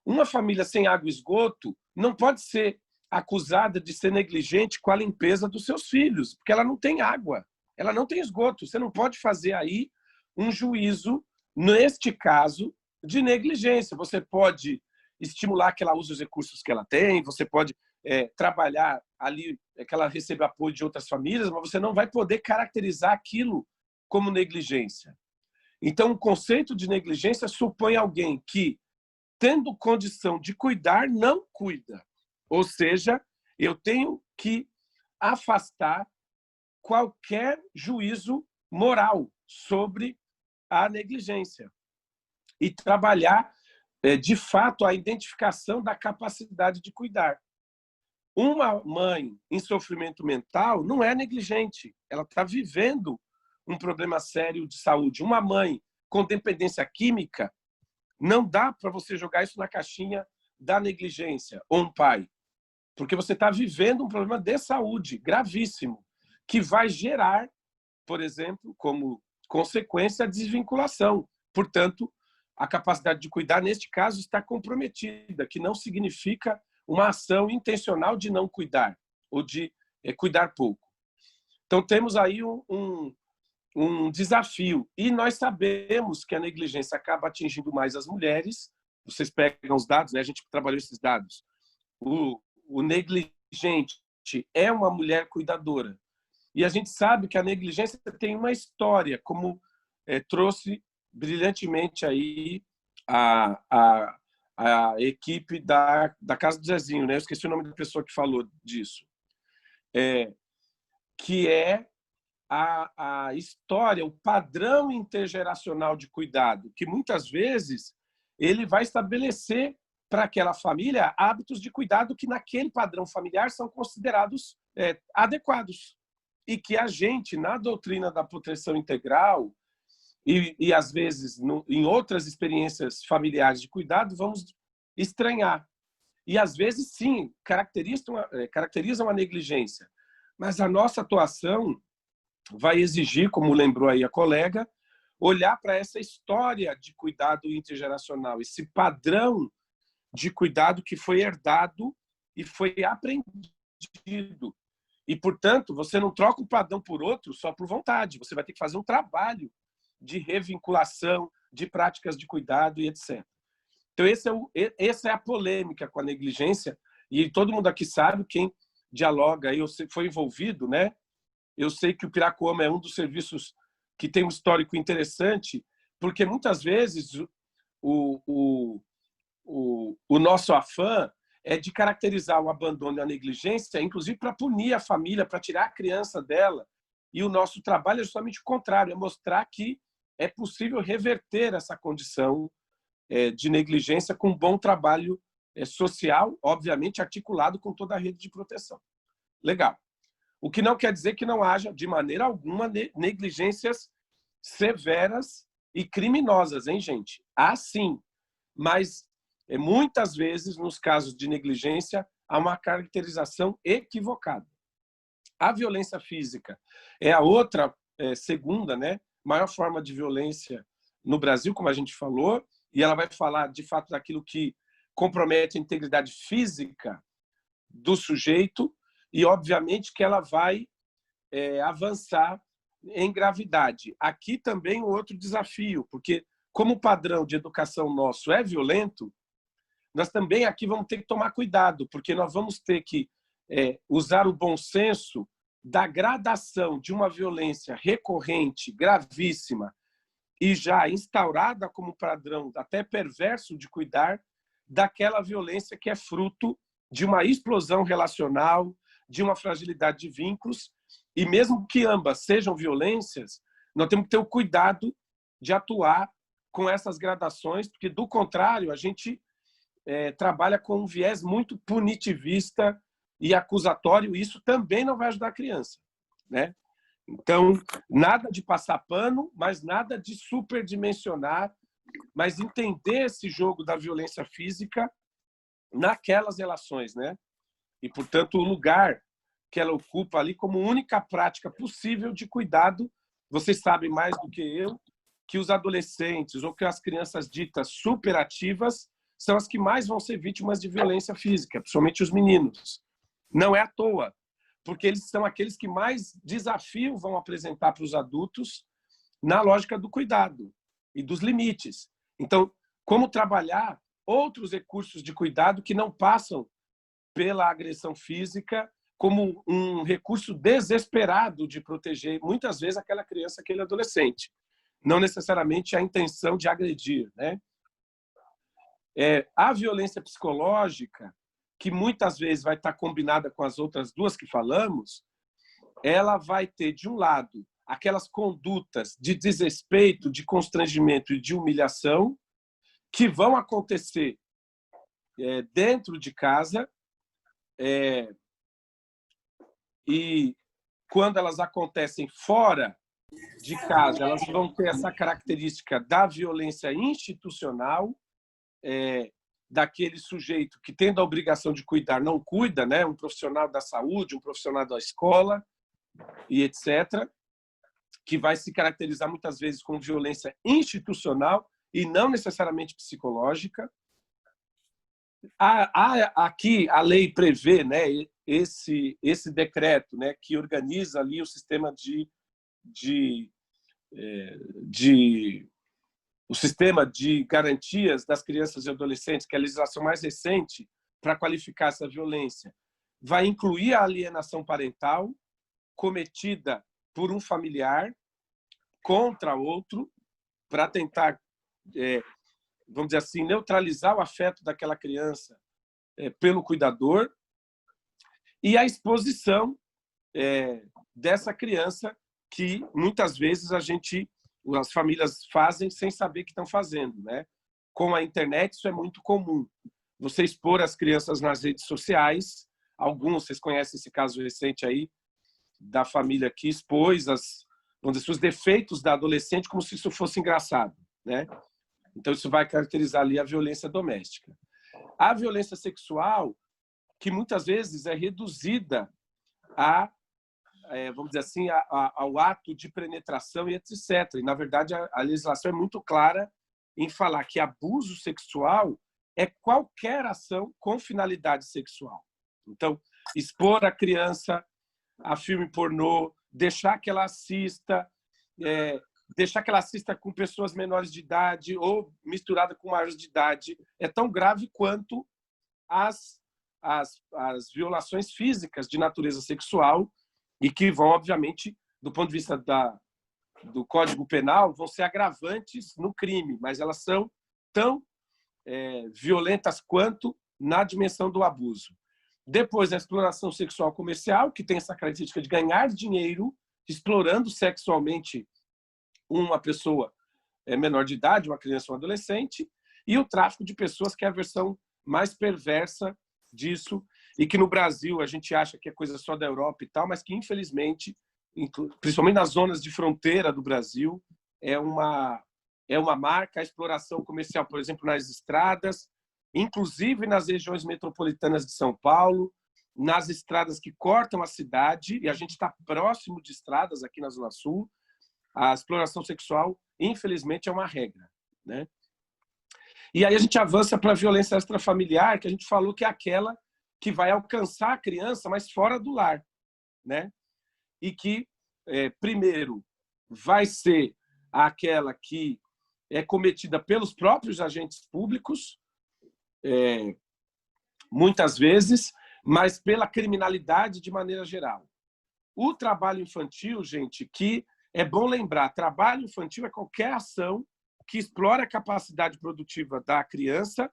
Uma família sem água e esgoto não pode ser acusada de ser negligente com a limpeza dos seus filhos, porque ela não tem água, ela não tem esgoto. Você não pode fazer aí um juízo, neste caso, de negligência. Você pode estimular que ela use os recursos que ela tem, você pode trabalhar ali, que ela receba apoio de outras famílias, mas você não vai poder caracterizar aquilo como negligência. Então, o conceito de negligência supõe alguém que, tendo condição de cuidar, não cuida. Ou seja, eu tenho que afastar qualquer juízo moral sobre a negligência e trabalhar, de fato, a identificação da capacidade de cuidar. Uma mãe em sofrimento mental não é negligente, ela está vivendo um problema sério de saúde. Uma mãe com dependência química, não dá para você jogar isso na caixinha da negligência, ou um pai, porque você está vivendo um problema de saúde gravíssimo, que vai gerar, por exemplo, como consequência, a desvinculação. Portanto, a capacidade de cuidar, neste caso, está comprometida, que não significa uma ação intencional de não cuidar, ou de cuidar pouco. Então, temos aí um desafio. E nós sabemos que a negligência acaba atingindo mais as mulheres, vocês pegam os dados, né? A gente trabalhou esses dados. O negligente é uma mulher cuidadora. E a gente sabe que a negligência tem uma história, como trouxe brilhantemente aí a equipe da Casa do Zezinho, né? Eu esqueci o nome da pessoa que falou disso. Que é a história, o padrão intergeracional de cuidado, que muitas vezes ele vai estabelecer para aquela família hábitos de cuidado que naquele padrão familiar são considerados adequados. E que a gente, na doutrina da proteção integral, e às vezes em outras experiências familiares de cuidado, vamos estranhar. E às vezes, sim, caracterizam a negligência. Mas a nossa atuação vai exigir, como lembrou aí a colega, olhar para essa história de cuidado intergeracional, esse padrão de cuidado que foi herdado e foi aprendido. E, portanto, você não troca um padrão por outro só por vontade. Você vai ter que fazer um trabalho de revinculação, de práticas de cuidado e etc. Então, essa é a polêmica com a negligência. E todo mundo aqui sabe, quem dialoga aí, foi envolvido, né? Eu sei que o Piracuama é um dos serviços que tem um histórico interessante, porque muitas vezes o nosso afã é de caracterizar o abandono e a negligência, inclusive para punir a família, para tirar a criança dela. E o nosso trabalho é justamente o contrário, é mostrar que é possível reverter essa condição de negligência com um bom trabalho social, obviamente articulado com toda a rede de proteção. Legal. O que não quer dizer que não haja, de maneira alguma, negligências severas e criminosas, hein, gente? Há sim, mas muitas vezes, nos casos de negligência, há uma caracterização equivocada. A violência física é a outra, segunda, né, maior forma de violência no Brasil, como a gente falou, e ela vai falar, de fato, daquilo que compromete a integridade física do sujeito, e, obviamente, que ela vai avançar em gravidade. Aqui também um outro desafio, porque como o padrão de educação nosso é violento, nós também aqui vamos ter que tomar cuidado, porque nós vamos ter que usar o bom senso da gradação de uma violência recorrente, gravíssima, e já instaurada como padrão até perverso de cuidar, daquela violência que é fruto de uma explosão relacional, de uma fragilidade de vínculos, e mesmo que ambas sejam violências, nós temos que ter o cuidado de atuar com essas gradações, porque, do contrário, a gente trabalha com um viés muito punitivista e acusatório, e isso também não vai ajudar a criança, né? Então, nada de passar pano, mas nada de superdimensionar, mas entender esse jogo da violência física naquelas relações, né? E, portanto, o lugar que ela ocupa ali como única prática possível de cuidado. Vocês sabem mais do que eu que os adolescentes ou que as crianças ditas superativas são as que mais vão ser vítimas de violência física, principalmente os meninos. Não é à toa, porque eles são aqueles que mais desafio vão apresentar para os adultos na lógica do cuidado e dos limites. Então, como trabalhar outros recursos de cuidado que não passam pela agressão física como um recurso desesperado de proteger, muitas vezes, aquela criança, aquele adolescente. Não necessariamente a intenção de agredir, né? A violência psicológica, que muitas vezes vai estar combinada com as outras duas que falamos, ela vai ter, de um lado, aquelas condutas de desrespeito, de constrangimento e de humilhação que vão acontecer dentro de casa, e quando elas acontecem fora de casa, elas vão ter essa característica da violência institucional, daquele sujeito que, tendo a obrigação de cuidar, não cuida, né? Um profissional da saúde, um profissional da escola e etc., que vai se caracterizar muitas vezes com violência institucional e não necessariamente psicológica. Aqui a lei prevê, né, esse decreto, né, que organiza ali o sistema o sistema de garantias das crianças e adolescentes, que é a legislação mais recente para qualificar essa violência, vai incluir a alienação parental cometida por um familiar contra outro para tentar, vamos dizer assim, neutralizar o afeto daquela criança pelo cuidador, e a exposição dessa criança que muitas vezes as famílias fazem sem saber que estão fazendo, né? Com a internet isso é muito comum. Você expor as crianças nas redes sociais, vocês conhecem esse caso recente aí da família que expôs vamos dizer, os defeitos da adolescente como se isso fosse engraçado, né? Então isso vai caracterizar ali a violência doméstica. A violência sexual, que muitas vezes é reduzida vamos dizer assim, ao ato de penetração e etc. E, na verdade, a legislação é muito clara em falar que abuso sexual é qualquer ação com finalidade sexual. Então, expor a criança a filme pornô, deixar que ela assista com pessoas menores de idade ou misturada com maiores de idade, é tão grave quanto as violações físicas de natureza sexual, e que vão, obviamente, do ponto de vista do Código Penal, vão ser agravantes no crime, mas elas são tão violentas quanto na dimensão do abuso. Depois, a exploração sexual comercial, que tem essa característica de ganhar dinheiro explorando sexualmente uma pessoa menor de idade, uma criança ou um adolescente, e o tráfico de pessoas, que é a versão mais perversa disso, e que no Brasil a gente acha que é coisa só da Europa e tal, mas que infelizmente, principalmente nas zonas de fronteira do Brasil, é uma marca a exploração comercial, por exemplo, nas estradas, inclusive nas regiões metropolitanas de São Paulo, nas estradas que cortam a cidade, e a gente está próximo de estradas aqui na Zona Sul, a exploração sexual, infelizmente, é uma regra, né? E aí a gente avança para a violência extrafamiliar, que a gente falou que é aquela que vai alcançar a criança, mas fora do lar, né? E que, primeiro, vai ser aquela que é cometida pelos próprios agentes públicos, muitas vezes, mas pela criminalidade de maneira geral. O trabalho infantil, gente, que é bom lembrar, trabalho infantil é qualquer ação que explora a capacidade produtiva da criança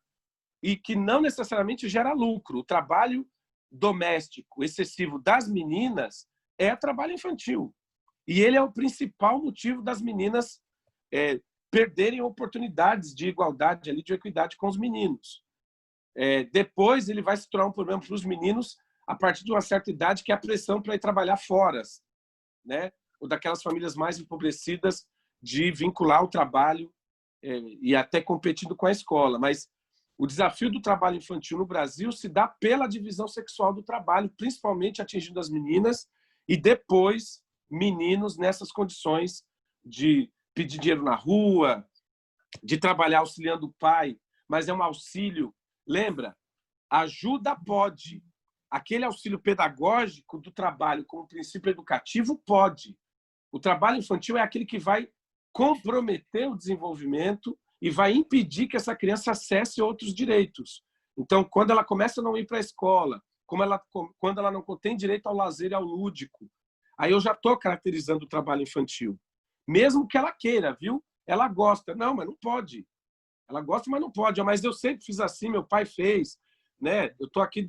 e que não necessariamente gera lucro. O trabalho doméstico excessivo das meninas é trabalho infantil. E ele é o principal motivo das meninas perderem oportunidades de igualdade, ali, de equidade com os meninos. Depois ele vai se tornar um problema para os meninos a partir de uma certa idade, que é a pressão para ir trabalhar fora, né? Ou daquelas famílias mais empobrecidas de vincular o trabalho e até competindo com a escola. Mas o desafio do trabalho infantil no Brasil se dá pela divisão sexual do trabalho, principalmente atingindo as meninas e depois meninos nessas condições de pedir dinheiro na rua, de trabalhar auxiliando o pai, mas é um auxílio. Lembra? Ajuda pode. Aquele auxílio pedagógico do trabalho como princípio educativo pode. O trabalho infantil é aquele que vai comprometer o desenvolvimento e vai impedir que essa criança acesse outros direitos. Então, quando ela começa a não ir para a escola, quando ela não tem direito ao lazer e ao lúdico, aí eu já estou caracterizando o trabalho infantil. Mesmo que ela queira, viu? Ela gosta. Não, mas não pode. Ela gosta, mas não pode. Mas eu sempre fiz assim, meu pai fez, né? Eu estou aqui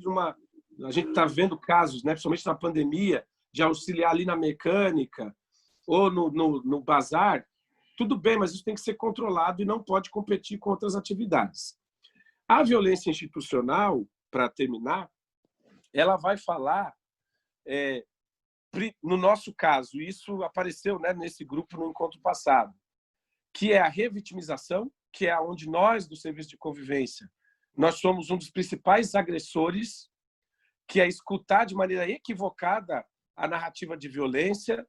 a gente está vendo casos, né? Principalmente na pandemia, de auxiliar ali na mecânica ou no bazar. Tudo bem, mas isso tem que ser controlado e não pode competir com outras atividades. A violência institucional, para terminar, ela vai falar, no nosso caso, isso apareceu, né, nesse grupo no encontro passado, que é a revitimização, que é onde nós, do Serviço de Convivência, nós somos um dos principais agressores, que é escutar de maneira equivocada a narrativa de violência,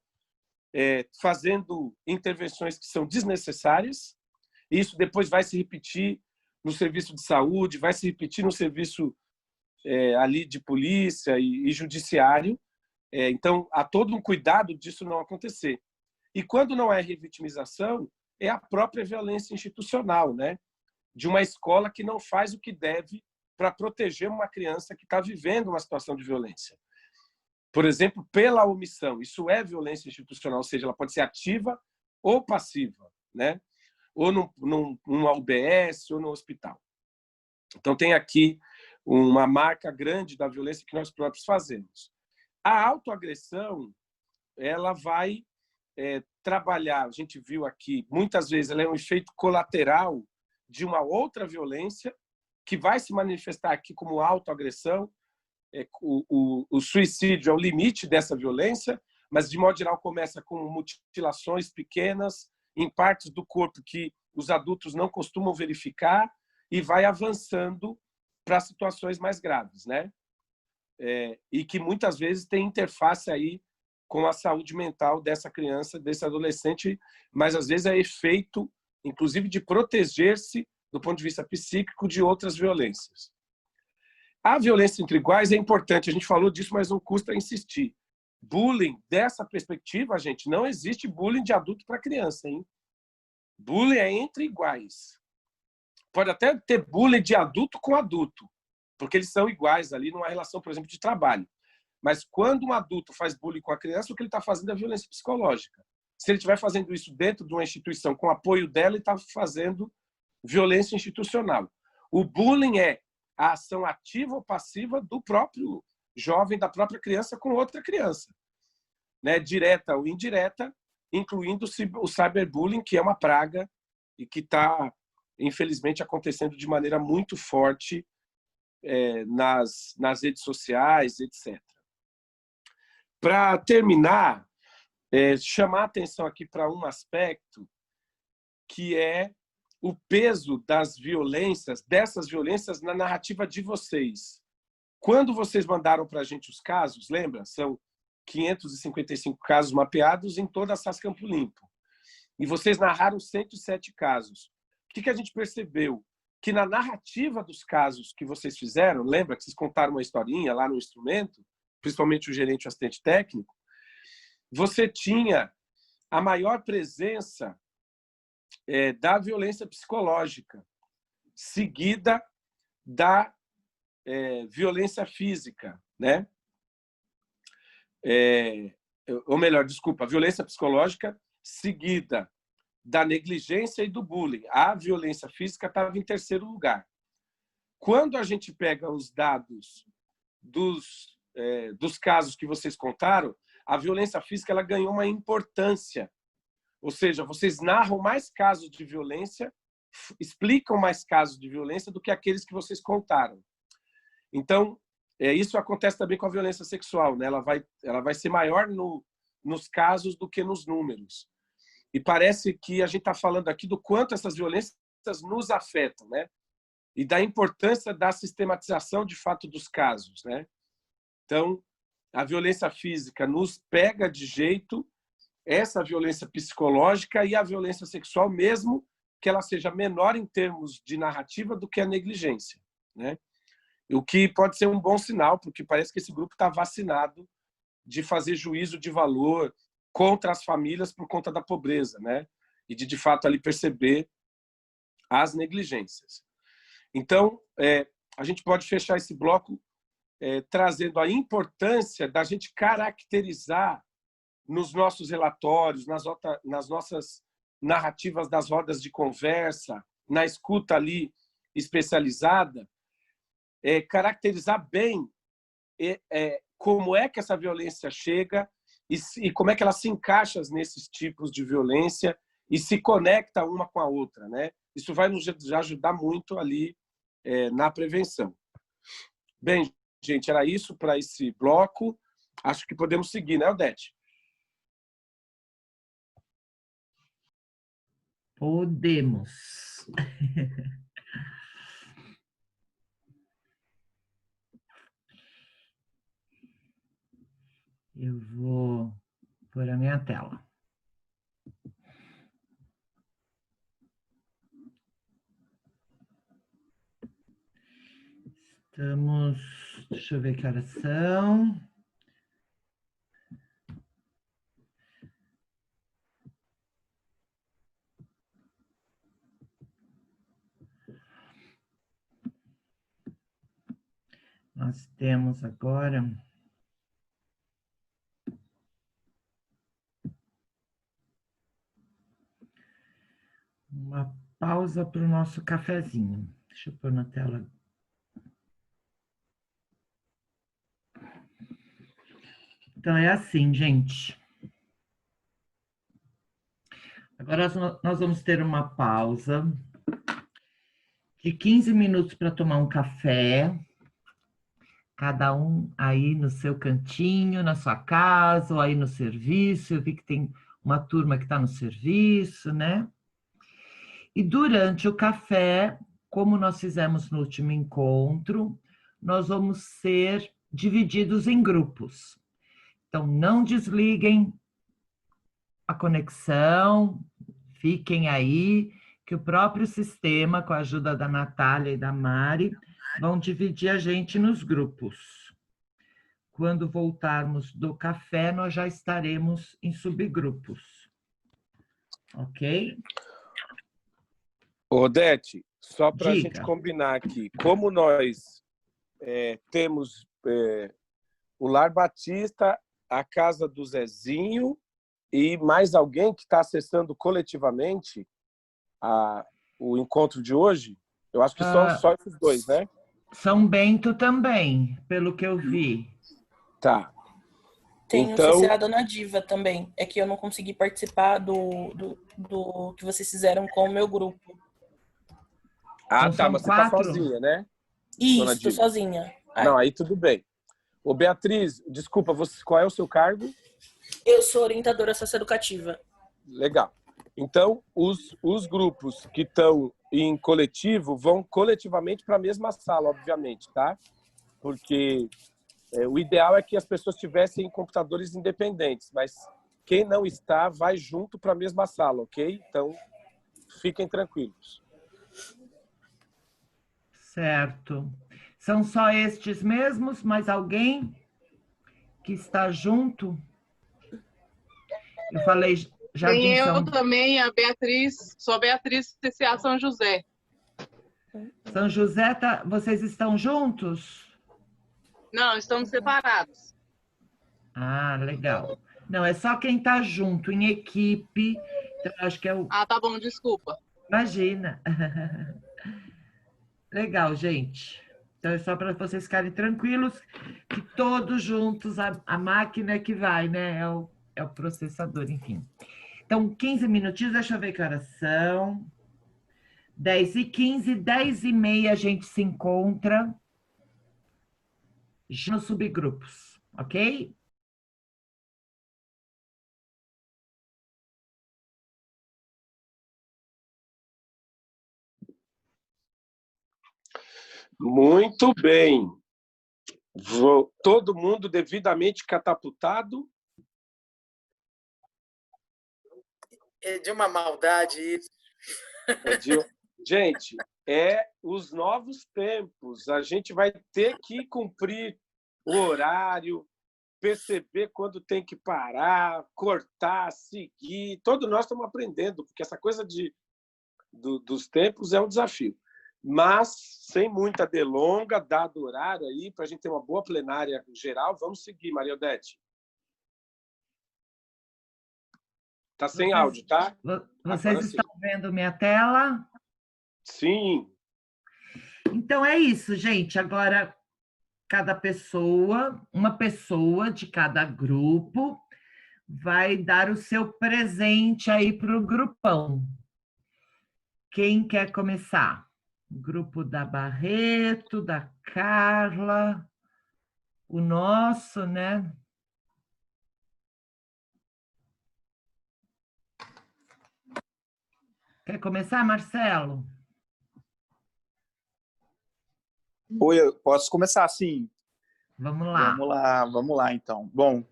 fazendo intervenções que são desnecessárias. Isso depois vai se repetir no serviço de saúde, vai se repetir no serviço ali de polícia e judiciário. Então, há todo um cuidado disso não acontecer. E quando não é revitimização, é a própria violência institucional, né? De uma escola que não faz o que deve para proteger uma criança que está vivendo uma situação de violência. Por exemplo, pela omissão. Isso é violência institucional, ou seja, ela pode ser ativa ou passiva, né? Ou numa UBS ou no hospital. Então, tem aqui uma marca grande da violência que nós próprios fazemos. A autoagressão, ela vai trabalhar, a gente viu aqui, muitas vezes ela é um efeito colateral de uma outra violência que vai se manifestar aqui como autoagressão. O suicídio é o limite dessa violência, mas, de modo geral, começa com mutilações pequenas em partes do corpo que os adultos não costumam verificar e vai avançando para situações mais graves, né? E que muitas vezes tem interface aí com a saúde mental dessa criança, desse adolescente, mas às vezes é efeito, inclusive, de proteger-se do ponto de vista psíquico de outras violências. A violência entre iguais é importante, a gente falou disso, mas não custa insistir. Bullying, dessa perspectiva, gente, não existe bullying de adulto para criança, hein? Bullying é entre iguais. Pode até ter bullying de adulto com adulto, porque eles são iguais ali numa relação, por exemplo, de trabalho. Mas quando um adulto faz bullying com a criança, o que ele está fazendo é violência psicológica. Se ele estiver fazendo isso dentro de uma instituição com apoio dela, ele está fazendo violência institucional. O bullying é a ação ativa ou passiva do próprio jovem, da própria criança com outra criança, né? Direta ou indireta, incluindo o cyberbullying, que é uma praga e que está, infelizmente, acontecendo de maneira muito forte nas redes sociais, etc. Para terminar, chamar a atenção aqui para um aspecto que é o peso das violências, dessas violências na narrativa de vocês. Quando vocês mandaram para a gente os casos, lembra? São 555 casos mapeados em toda a SAS Campo Limpo. E vocês narraram 107 casos. O que a gente percebeu? Que na narrativa dos casos que vocês fizeram, lembra que vocês contaram uma historinha lá no instrumento, principalmente o gerente e o assistente técnico, você tinha a maior presença da violência psicológica, seguida da violência física, né? Ou melhor, desculpa, a violência psicológica seguida da negligência e do bullying. A violência física estava em terceiro lugar. Quando a gente pega os dados dos casos que vocês contaram, a violência física ela ganhou uma importância. Ou seja, vocês narram mais casos de violência, explicam mais casos de violência do que aqueles que vocês contaram. Então, isso acontece também com a violência sexual, né? Ela vai ser maior nos casos do que nos números. E parece que a gente está falando aqui do quanto essas violências nos afetam, né? E da importância da sistematização, de fato, dos casos, né? Então, a violência física nos pega de jeito, essa violência psicológica e a violência sexual, mesmo que ela seja menor em termos de narrativa do que a negligência, né? O que pode ser um bom sinal, porque parece que esse grupo está vacinado de fazer juízo de valor contra as famílias por conta da pobreza, né? E de fato, ali perceber as negligências. Então, a gente pode fechar esse bloco trazendo a importância da gente caracterizar nos nossos relatórios, nas nossas narrativas das rodas de conversa, na escuta ali especializada, caracterizar bem como é que essa violência chega e como é que ela se encaixa nesses tipos de violência e se conecta uma com a outra, né? Isso vai nos ajudar muito ali na prevenção. Bem, gente, era isso para esse bloco. Acho que podemos seguir, né, Odete? Podemos. Eu vou pôr a minha tela. Estamos... Deixa eu ver que horas são. nós temos agora uma pausa para o nosso cafezinho. Deixa eu pôr na tela. Então, é assim, gente. Agora nós vamos ter uma pausa de 15 minutos para tomar um café. Cada um aí no seu cantinho, na sua casa, ou aí no serviço. Eu vi que tem uma turma que está no serviço, né? E durante o café, como nós fizemos no último encontro, nós vamos ser divididos em grupos. Então, não desliguem a conexão, fiquem aí, que o próprio sistema, com a ajuda da Natália e da Mari, vão dividir a gente nos grupos. Quando voltarmos do café, nós já estaremos em subgrupos. Ok? Odete, só para a Diga. gente combinar aqui, como nós temos o Lar Batista, a Casa do Zezinho e mais alguém que está acessando coletivamente o encontro de hoje, eu acho que são só esses dois, né? São Bento também, pelo que eu vi. Tá. Tem então, o CCA Dona Diva também. É que eu não consegui participar do que vocês fizeram com o meu grupo. Ah, então tá, mas você tá sozinha, né? Isso, tô sozinha. Não, aí tudo bem. Ô, Beatriz, desculpa, qual é o seu cargo? Eu sou orientadora socioeducativa. Legal. Então, os grupos que estão em coletivo vão coletivamente para a mesma sala, obviamente, tá? Porque o ideal é que as pessoas tivessem computadores independentes, mas quem não está, vai junto para a mesma sala, ok? Então, fiquem tranquilos. Certo. São só estes mesmos, mas alguém que está junto? Eu falei Jardim Tem eu São... também, a Beatriz, sou a Beatriz CCA São José. São José, vocês estão juntos? Não, estamos separados. Ah, legal. Não, é só quem está junto, em equipe. Então, acho que é o... Ah, tá bom, desculpa. Imagina. Legal, gente. Então, é só para vocês ficarem tranquilos que todos juntos, a máquina que vai, né? É o processador, enfim. Então, 15 minutinhos, deixa eu ver que horas são. 10h15, 10h30 a gente se encontra já nos subgrupos, ok? Muito bem. Todo mundo devidamente catapultado? É de uma maldade isso. Gente, os novos tempos. A gente vai ter que cumprir o horário, perceber quando tem que parar, cortar, seguir. Todos nós estamos aprendendo, porque essa coisa dos tempos é um desafio. Mas, sem muita delonga, dado o horário aí, para a gente ter uma boa plenária geral, vamos seguir, Maria Odete. Está sem áudio, tá? Vocês estão vendo minha tela? Sim. Então é isso, gente. Agora, cada pessoa, uma pessoa de cada grupo, vai dar o seu presente aí para o grupão. Quem quer começar? O grupo da Barreto, da Carla, o nosso, né? Quer começar, Marcelo? Oi, eu posso começar sim. Vamos lá. Vamos lá, então. Bom,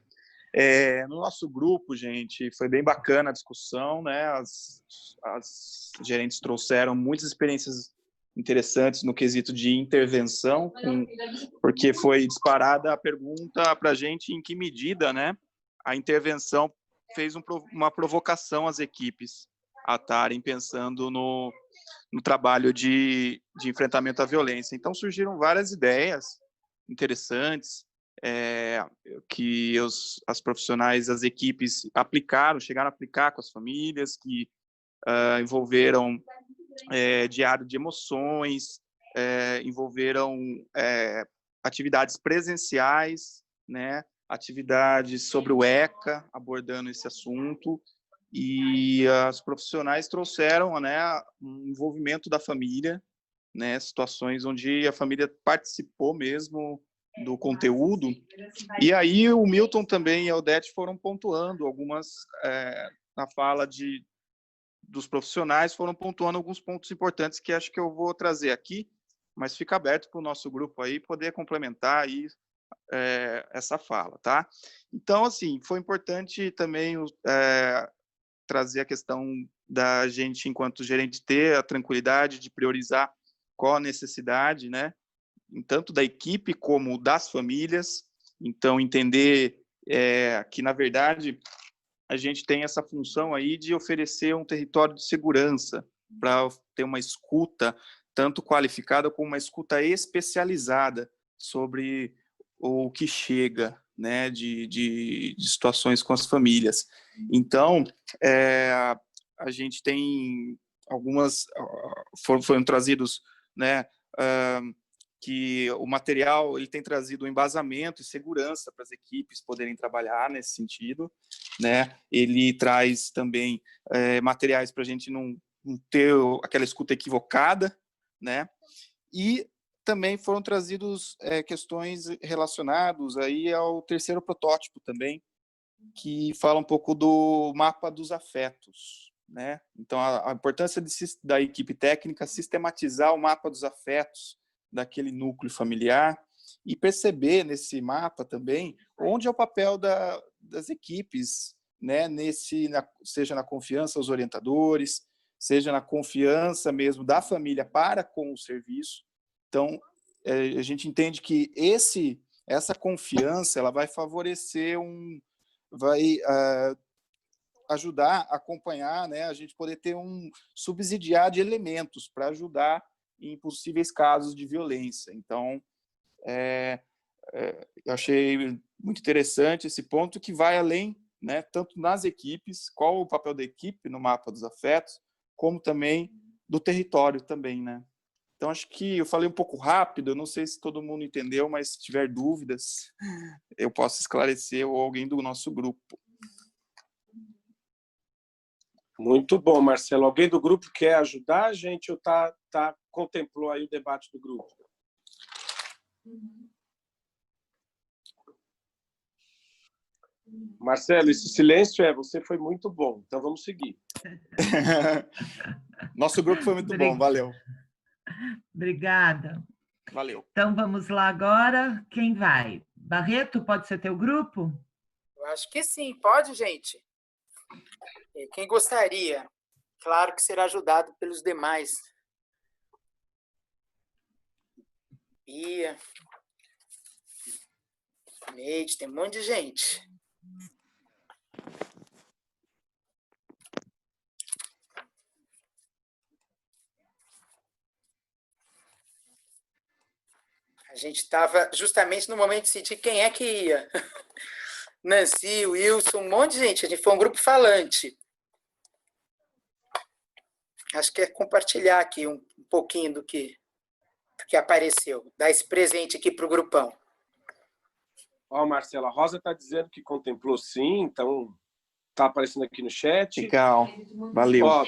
no nosso grupo, gente, foi bem bacana a discussão, né? As gerentes trouxeram muitas experiências interessantes no quesito de intervenção, porque foi disparada a pergunta para a gente em que medida, né, a intervenção fez uma provocação às equipes a estarem pensando no trabalho de enfrentamento à violência. Então, surgiram várias ideias interessantes, que as profissionais, as equipes chegaram a aplicar com as famílias, que envolveram diário de emoções, envolveram atividades presenciais, né, atividades sobre o ECA, abordando esse assunto, e as profissionais trouxeram, né, um envolvimento da família, né, situações onde a família participou mesmo do conteúdo. E aí o Milton também e a Odete foram pontuando algumas, na fala dos profissionais, foram pontuando alguns pontos importantes que acho que eu vou trazer aqui, mas fica aberto para o nosso grupo aí poder complementar aí essa fala, tá? Então, assim, foi importante também trazer a questão da gente, enquanto gerente, ter a tranquilidade de priorizar qual a necessidade, né? Tanto da equipe como das famílias. Então, entender que, na verdade, a gente tem essa função aí de oferecer um território de segurança para ter uma escuta tanto qualificada como uma escuta especializada sobre o que chega, né, de situações com as famílias. Então, a gente tem algumas, foram trazidos, né, que o material ele tem trazido um embasamento e segurança para as equipes poderem trabalhar nesse sentido, né? Ele traz também materiais para a gente não ter aquela escuta equivocada, né? E também foram trazidos questões relacionadas aí ao terceiro protótipo também, que fala um pouco do mapa dos afetos, né? Então, a importância da equipe técnica sistematizar o mapa dos afetos daquele núcleo familiar e perceber nesse mapa também onde é o papel das equipes, né? Seja na confiança aos orientadores, seja na confiança mesmo da família para com o serviço. Então, a gente entende que essa confiança ela vai favorecer vai ajudar a acompanhar, né, a gente poder ter subsidiar de elementos para ajudar em possíveis casos de violência. Então, eu achei muito interessante esse ponto que vai além, né, tanto nas equipes, qual o papel da equipe no mapa dos afetos, como também do território também, né. Então, acho que eu falei um pouco rápido, eu não sei se todo mundo entendeu, mas se tiver dúvidas, eu posso esclarecer ou alguém do nosso grupo. Muito bom, Marcelo. Alguém do grupo quer ajudar a gente ou contemplou aí o debate do grupo? Marcelo, esse silêncio você foi muito bom, então vamos seguir. Nosso grupo foi muito bom, valeu. Obrigada. Valeu. Então, vamos lá agora. Quem vai? Barreto, pode ser teu grupo? Eu acho que sim, pode, gente. Quem gostaria? Claro que será ajudado pelos demais. Bia, Neide, tem um monte de gente. A gente estava justamente no momento de decidir quem é que ia. Nancy, Wilson, um monte de gente. A gente foi um grupo falante. Acho que é compartilhar aqui um pouquinho do que apareceu. Dar esse presente aqui para o grupão. Ó, Marcela, a Rosa está dizendo que contemplou sim, então está aparecendo aqui no chat. Legal, valeu. Ó,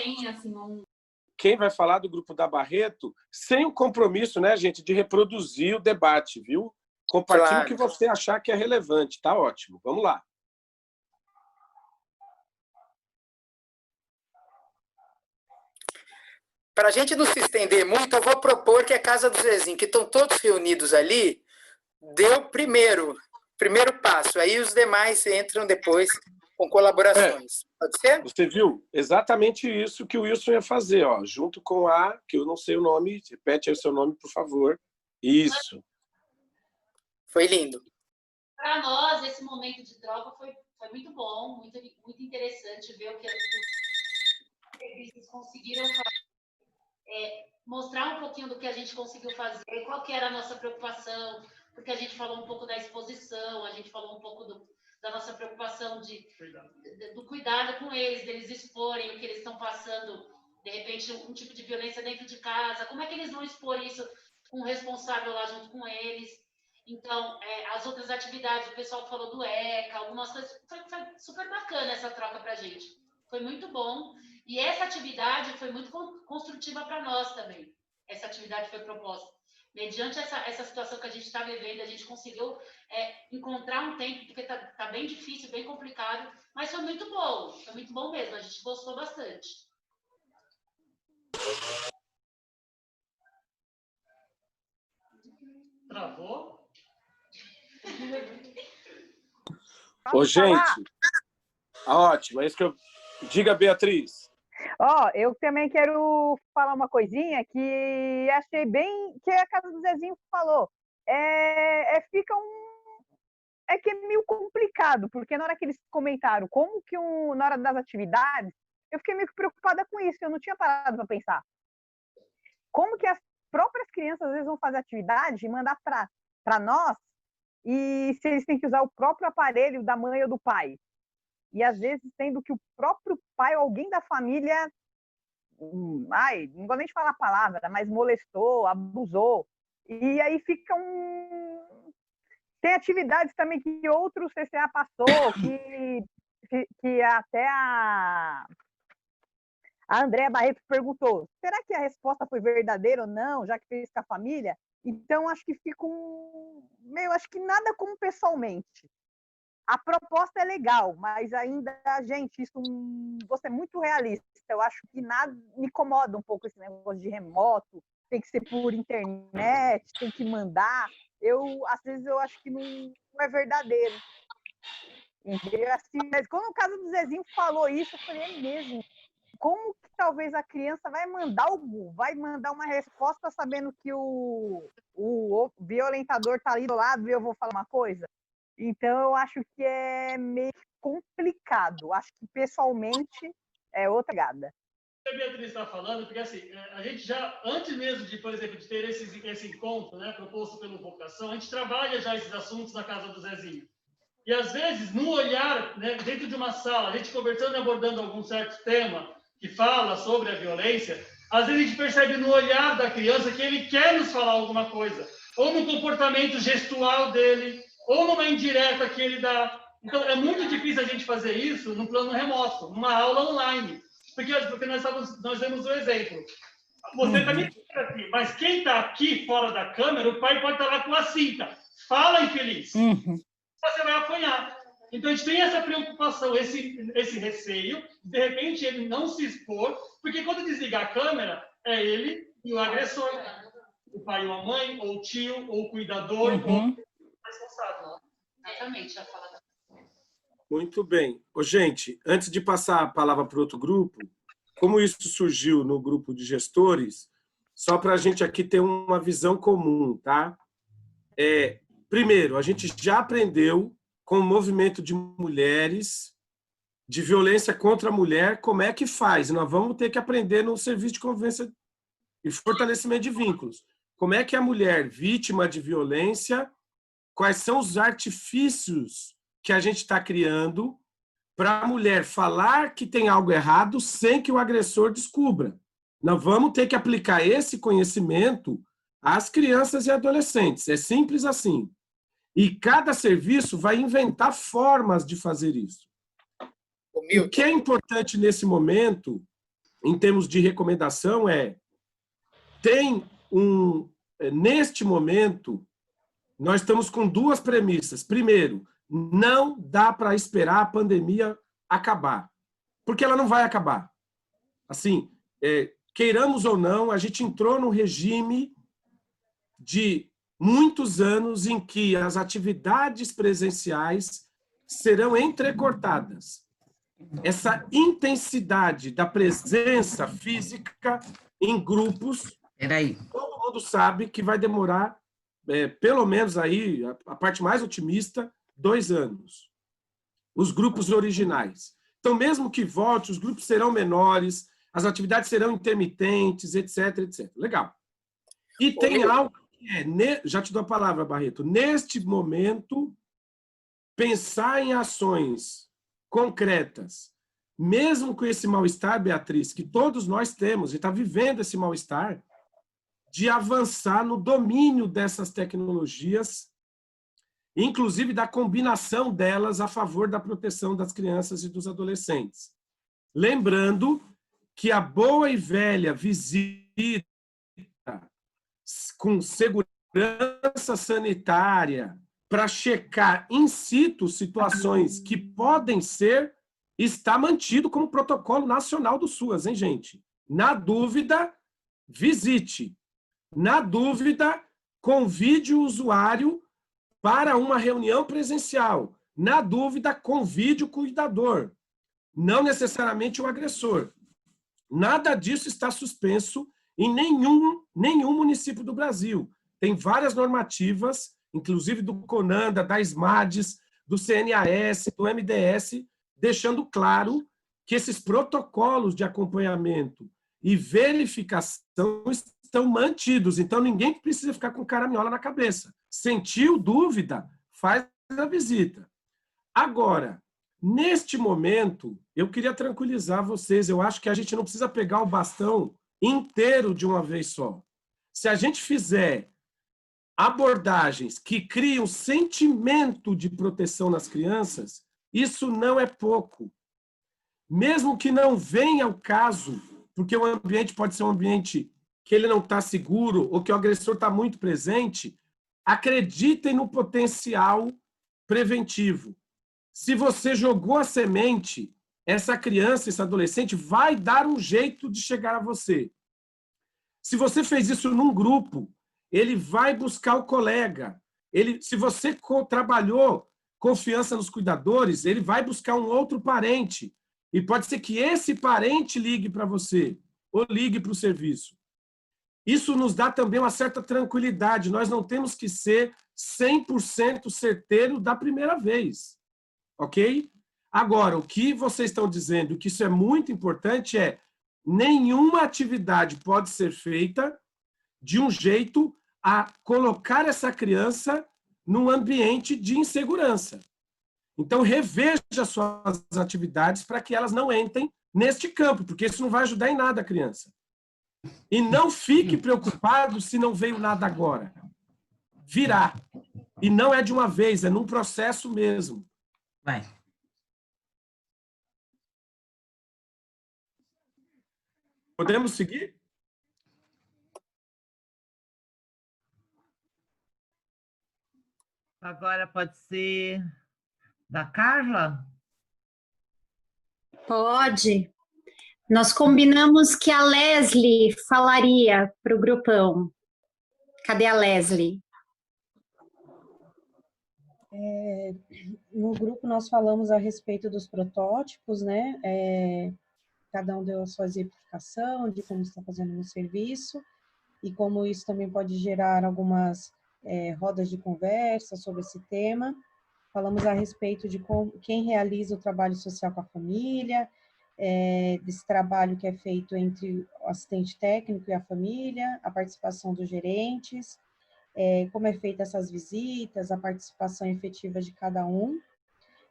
quem vai falar do grupo da Barreto, sem o compromisso, né, gente, de reproduzir o debate, viu? Compartilhe o que você achar que é relevante, tá ótimo. Vamos lá. Para a gente não se estender muito, eu vou propor que a Casa do Zezinho, que estão todos reunidos ali, dê o primeiro passo. Aí os demais entram depois com colaborações. Pode ser? Você viu? Exatamente isso que o Wilson ia fazer, ó, junto com que eu não sei o nome, repete aí o seu nome, por favor. Isso. Foi lindo. Para nós, esse momento de troca foi muito bom, muito interessante ver o que os serviços conseguiram fazer, mostrar um pouquinho do que a gente conseguiu fazer, qual que era a nossa preocupação, porque a gente falou um pouco da exposição, a gente falou um pouco da nossa preocupação do cuidado com eles, deles exporem o que eles estão passando, de repente, um tipo de violência dentro de casa, como é que eles vão expor isso com o responsável lá junto com eles. Então, as outras atividades, o pessoal falou do ECA, algumas coisas, foi super bacana essa troca para a gente. Foi muito bom. E essa atividade foi muito construtiva para nós também. Essa atividade foi proposta. Mediante essa situação que a gente está vivendo, a gente conseguiu encontrar um tempo, porque tá bem difícil, bem complicado, mas foi muito bom mesmo, a gente gostou bastante. Travou? Ô, gente, ótimo, é isso que eu... Diga, Beatriz. Eu também quero falar uma coisinha que achei bem, que a casa do Zezinho falou. Fica é que é meio complicado, porque na hora que eles comentaram como que na hora das atividades, eu fiquei meio preocupada com isso, eu não tinha parado para pensar. Como que as próprias crianças às vezes vão fazer atividade e mandar para nós, e se eles têm que usar o próprio aparelho da mãe ou do pai. E às vezes tendo que o próprio pai ou alguém da família, não vou nem falar a palavra, mas molestou, abusou. E aí fica Tem atividades também que outro CCA passou, que até a Andréa Barreto perguntou, será que a resposta foi verdadeira ou não, já que fez com a família? Então, acho que fica acho que nada como pessoalmente. A proposta é legal, mas ainda, gente, vou ser muito realista. Eu acho que nada me incomoda um pouco esse negócio de remoto, tem que ser por internet, tem que mandar. Às vezes, eu acho que não é verdadeiro. Assim, mas quando o caso do Zezinho falou isso, eu falei, mesmo. Como que talvez a criança vai mandar uma resposta sabendo que o violentador está ali do lado e eu vou falar uma coisa? Então, eu acho que é meio complicado. Acho que, pessoalmente, é outra gada. A Beatriz está falando, porque assim, a gente já, antes mesmo de, por exemplo, de ter esse encontro, né, proposto pelo Vocação, a gente trabalha já esses assuntos na casa do Zezinho. E, às vezes, no olhar, né, dentro de uma sala, a gente conversando e abordando algum certo tema que fala sobre a violência, às vezes a gente percebe no olhar da criança que ele quer nos falar alguma coisa, ou no comportamento gestual dele, ou numa indireta que ele dá. Então, é muito difícil a gente fazer isso no plano remoto, numa aula online. Porque nós vemos o exemplo. Você está me dizendo aqui, mas quem está aqui fora da câmera, o pai pode estar lá com a cinta. Fala, infeliz. Você vai apanhar. Então, a gente tem essa preocupação, esse receio, de repente ele não se expor, porque quando desligar a câmera, é ele e o agressor. O pai ou a mãe, ou o tio, ou o cuidador, ou o responsável. Exatamente, já fala. Muito bem. Gente, antes de passar a palavra para outro grupo, como isso surgiu no grupo de gestores, só para a gente aqui ter uma visão comum, tá? Primeiro, a gente já aprendeu com o movimento de mulheres, de violência contra a mulher, como é que faz. Nós vamos ter que aprender no serviço de convivência e fortalecimento de vínculos. Como é que a mulher vítima de violência, quais são os artifícios que a gente está criando para a mulher falar que tem algo errado sem que o agressor descubra. Nós vamos ter que aplicar esse conhecimento às crianças e adolescentes. É simples assim. E cada serviço vai inventar formas de fazer isso. O que é importante nesse momento, em termos de recomendação, neste momento, nós estamos com duas premissas. Primeiro, não dá para esperar a pandemia acabar, porque ela não vai acabar. Assim, queiramos ou não, a gente entrou num regime de muitos anos em que as atividades presenciais serão entrecortadas. Essa intensidade da presença física em grupos, todo mundo sabe que vai demorar, pelo menos aí, a parte mais otimista, 2 anos. Os grupos originais. Então, mesmo que volte, os grupos serão menores, as atividades serão intermitentes, etc, etc. Legal. E tem algo Já te dou a palavra, Barreto. Neste momento, pensar em ações concretas, mesmo com esse mal-estar, Beatriz, que todos nós temos, e está vivendo esse mal-estar, de avançar no domínio dessas tecnologias, inclusive da combinação delas a favor da proteção das crianças e dos adolescentes. Lembrando que a boa e velha visita com segurança sanitária para checar in situ situações que podem ser, está mantido como protocolo nacional do SUAS, hein, gente? Na dúvida, visite. Na dúvida, convide o usuário para uma reunião presencial. Na dúvida, convide o cuidador. Não necessariamente o agressor. Nada disso está suspenso em nenhum município do Brasil. Tem várias normativas, inclusive do CONANDA, da SMADES, do CNAS, do MDS, deixando claro que esses protocolos de acompanhamento e verificação estão mantidos. Então, ninguém precisa ficar com caraminhola na cabeça. Sentiu dúvida? Faz a visita. Agora, neste momento, eu queria tranquilizar vocês. Eu acho que a gente não precisa pegar o bastão inteiro de uma vez só. Se a gente fizer abordagens que criam sentimento de proteção nas crianças, isso não é pouco. Mesmo que não venha ao caso, porque o ambiente pode ser um ambiente que ele não está seguro ou que o agressor está muito presente, acreditem no potencial preventivo. Se você jogou a semente, essa criança, esse adolescente vai dar um jeito de chegar a você. Se você fez isso num grupo, ele vai buscar o colega. Se você trabalhou confiança nos cuidadores, ele vai buscar um outro parente. E pode ser que esse parente ligue para você ou ligue para o serviço. Isso nos dá também uma certa tranquilidade. Nós não temos que ser 100% certeiro da primeira vez. Ok? Agora, o que vocês estão dizendo, que isso é muito importante, é nenhuma atividade pode ser feita de um jeito a colocar essa criança num ambiente de insegurança. Então, reveja suas atividades para que elas não entrem neste campo, porque isso não vai ajudar em nada a criança. E não fique preocupado se não veio nada agora. Virá. E não é de uma vez, é num processo mesmo. Vai. Podemos seguir? Agora pode ser da Carla? Pode. Nós combinamos que a Leslie falaria para o grupão. Cadê a Leslie? No grupo nós falamos a respeito dos protótipos, né? Cada um deu a sua exemplificação de como está fazendo no serviço e como isso também pode gerar algumas rodas de conversa sobre esse tema. Falamos a respeito de quem realiza o trabalho social com a família, desse trabalho que é feito entre o assistente técnico e a família, a participação dos gerentes, como é feita essas visitas, a participação efetiva de cada um.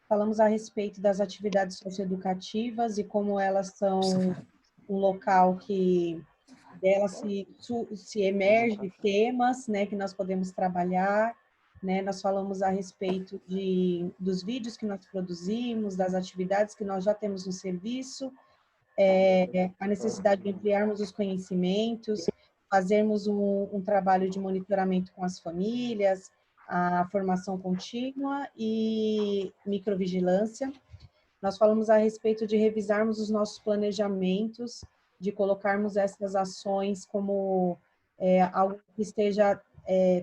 Falamos a respeito das atividades socioeducativas e como elas são um local que delas se emerge temas, né, que nós podemos trabalhar, né? Nós falamos a respeito dos vídeos que nós produzimos, das atividades que nós já temos no serviço, a necessidade de ampliarmos os conhecimentos, fazermos um trabalho de monitoramento com as famílias, a formação contínua e microvigilância. Nós falamos a respeito de revisarmos os nossos planejamentos, de colocarmos essas ações como algo que esteja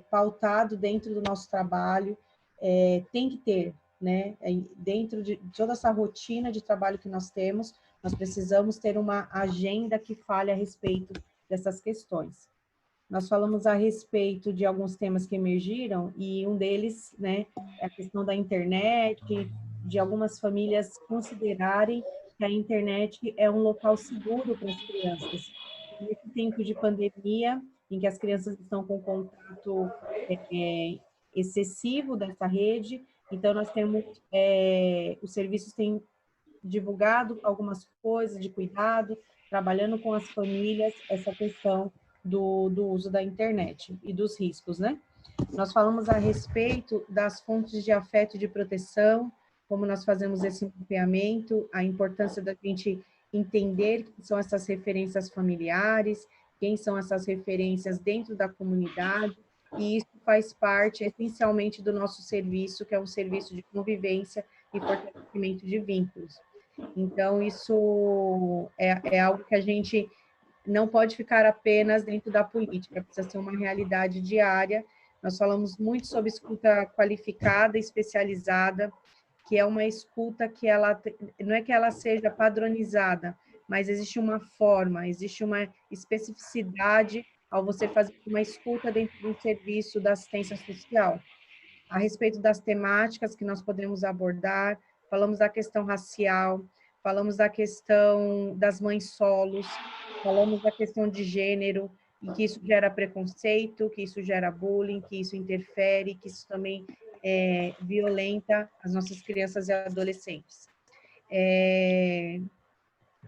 pautado dentro do nosso trabalho, tem que ter, né? Dentro de toda essa rotina de trabalho que nós temos, nós precisamos ter uma agenda que fale a respeito dessas questões. Nós falamos a respeito de alguns temas que emergiram, e um deles, né, é a questão da internet, de algumas famílias considerarem que a internet é um local seguro para as crianças. Nesse tempo de pandemia, em que as crianças estão com contato excessivo dessa rede. Então, nós temos, os serviços têm divulgado algumas coisas de cuidado, trabalhando com as famílias, essa questão do uso da internet e dos riscos, né? Nós falamos a respeito das fontes de afeto e de proteção, como nós fazemos esse mapeamento, a importância da gente entender quem são essas referências familiares, quem são essas referências dentro da comunidade, e isso faz parte essencialmente do nosso serviço, que é um serviço de convivência e fortalecimento de vínculos. Então, isso é algo que a gente não pode ficar apenas dentro da política, precisa ser uma realidade diária. Nós falamos muito sobre escuta qualificada, especializada, que é uma escuta que ela não é que ela seja padronizada, mas existe uma forma, existe uma especificidade ao você fazer uma escuta dentro do serviço da assistência social. A respeito das temáticas que nós podemos abordar, falamos da questão racial, falamos da questão das mães solos, falamos da questão de gênero, e que isso gera preconceito, que isso gera bullying, que isso interfere, que isso também violenta as nossas crianças e adolescentes.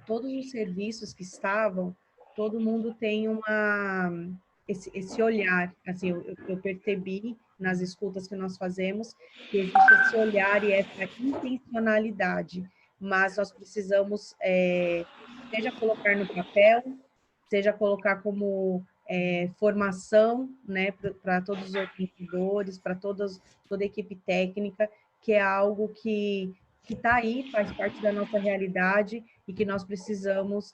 Todos os serviços que estavam, todo mundo tem esse olhar, assim, eu percebi nas escutas que nós fazemos, que existe esse olhar e essa intencionalidade, mas nós precisamos, seja colocar no papel, seja colocar como formação, né, para todos os organizadores, para toda a equipe técnica, que é algo que está aí, faz parte da nossa realidade e que nós precisamos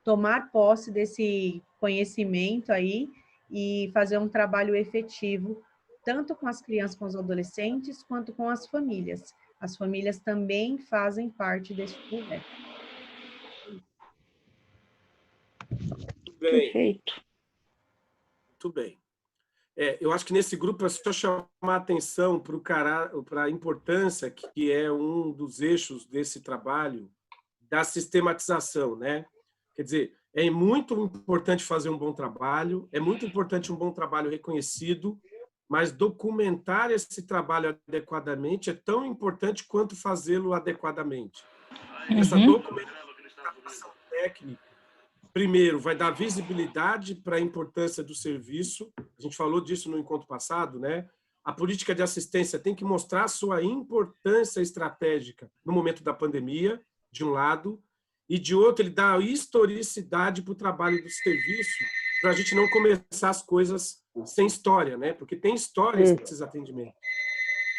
tomar posse desse conhecimento aí e fazer um trabalho efetivo, tanto com as crianças, com os adolescentes, quanto com as famílias. As famílias também fazem parte desse projeto. Perfeito. Muito bem. Eu acho que nesse grupo é só chamar a atenção para a importância que é um dos eixos desse trabalho da sistematização, né? Quer dizer, é muito importante fazer um bom trabalho, é muito importante um bom trabalho reconhecido, mas documentar esse trabalho adequadamente é tão importante quanto fazê-lo adequadamente. Essa documentação técnica, primeiro, vai dar visibilidade para a importância do serviço. A gente falou disso no encontro passado, né? A política de assistência tem que mostrar a sua importância estratégica no momento da pandemia, de um lado, e de outro, ele dá historicidade para o trabalho do serviço, para a gente não começar as coisas sem história, né? Porque tem história esses atendimentos.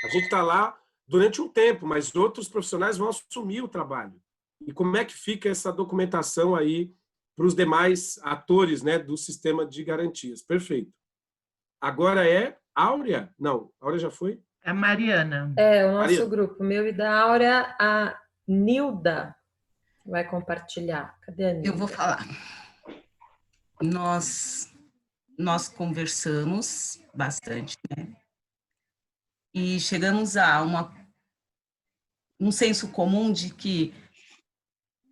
A gente está lá durante um tempo, mas outros profissionais vão assumir o trabalho. E como é que fica essa documentação aí para os demais atores, né, do sistema de garantias? Perfeito. Agora é Áurea? Não, Áurea já foi? É a Mariana. O nosso grupo, meu e da Áurea, a Nilda vai compartilhar. Cadê a Nilda? Eu vou falar. Nós conversamos bastante, né? E chegamos a um senso comum de que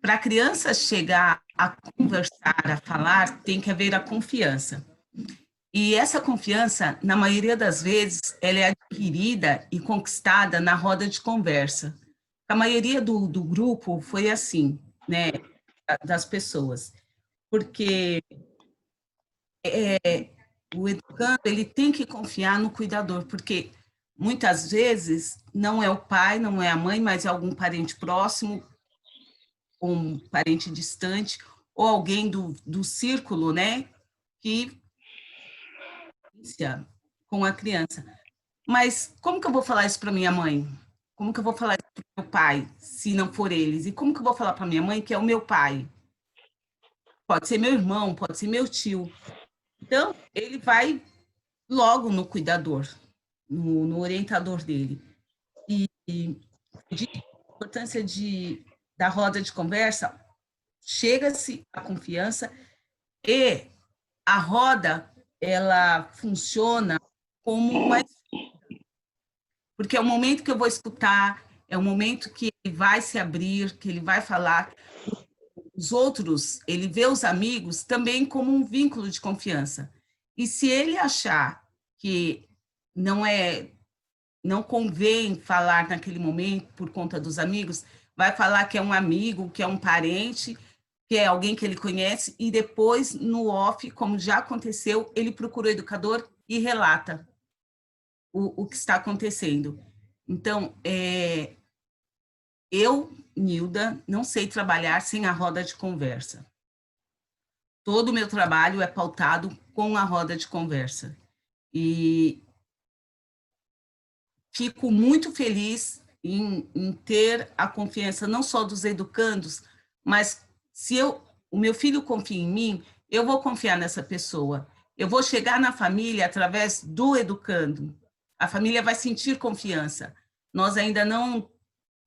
para a criança chegar a conversar, a falar, tem que haver a confiança. E essa confiança, na maioria das vezes, ela é adquirida e conquistada na roda de conversa. A maioria do grupo foi assim, né, das pessoas, porque o educando, ele tem que confiar no cuidador, porque muitas vezes não é o pai, não é a mãe, mas é algum parente próximo, um parente distante, ou alguém do círculo, né, que com a criança. Mas como que eu vou falar isso para minha mãe? Como que eu vou falar isso para o meu pai, se não for eles? E como que eu vou falar para minha mãe, que é o meu pai? Pode ser meu irmão, pode ser meu tio. Então, ele vai logo no cuidador, no orientador dele. E a importância da roda de conversa, chega-se à confiança e a roda, ela funciona como uma escuta. Porque é o momento que eu vou escutar, é o momento que ele vai se abrir, que ele vai falar. os outros, ele vê os amigos também como um vínculo de confiança. E se ele achar que não convém falar naquele momento por conta dos amigos, vai falar que é um amigo, que é um parente, que é alguém que ele conhece, e depois, no off, como já aconteceu, ele procura o educador e relata o que está acontecendo. Então, eu, Nilda, não sei trabalhar sem a roda de conversa. Todo o meu trabalho é pautado com a roda de conversa. E fico muito feliz em ter a confiança não só dos educandos, mas se o meu filho confia em mim, eu vou confiar nessa pessoa. Eu vou chegar na família através do educando. A família vai sentir confiança. Nós ainda não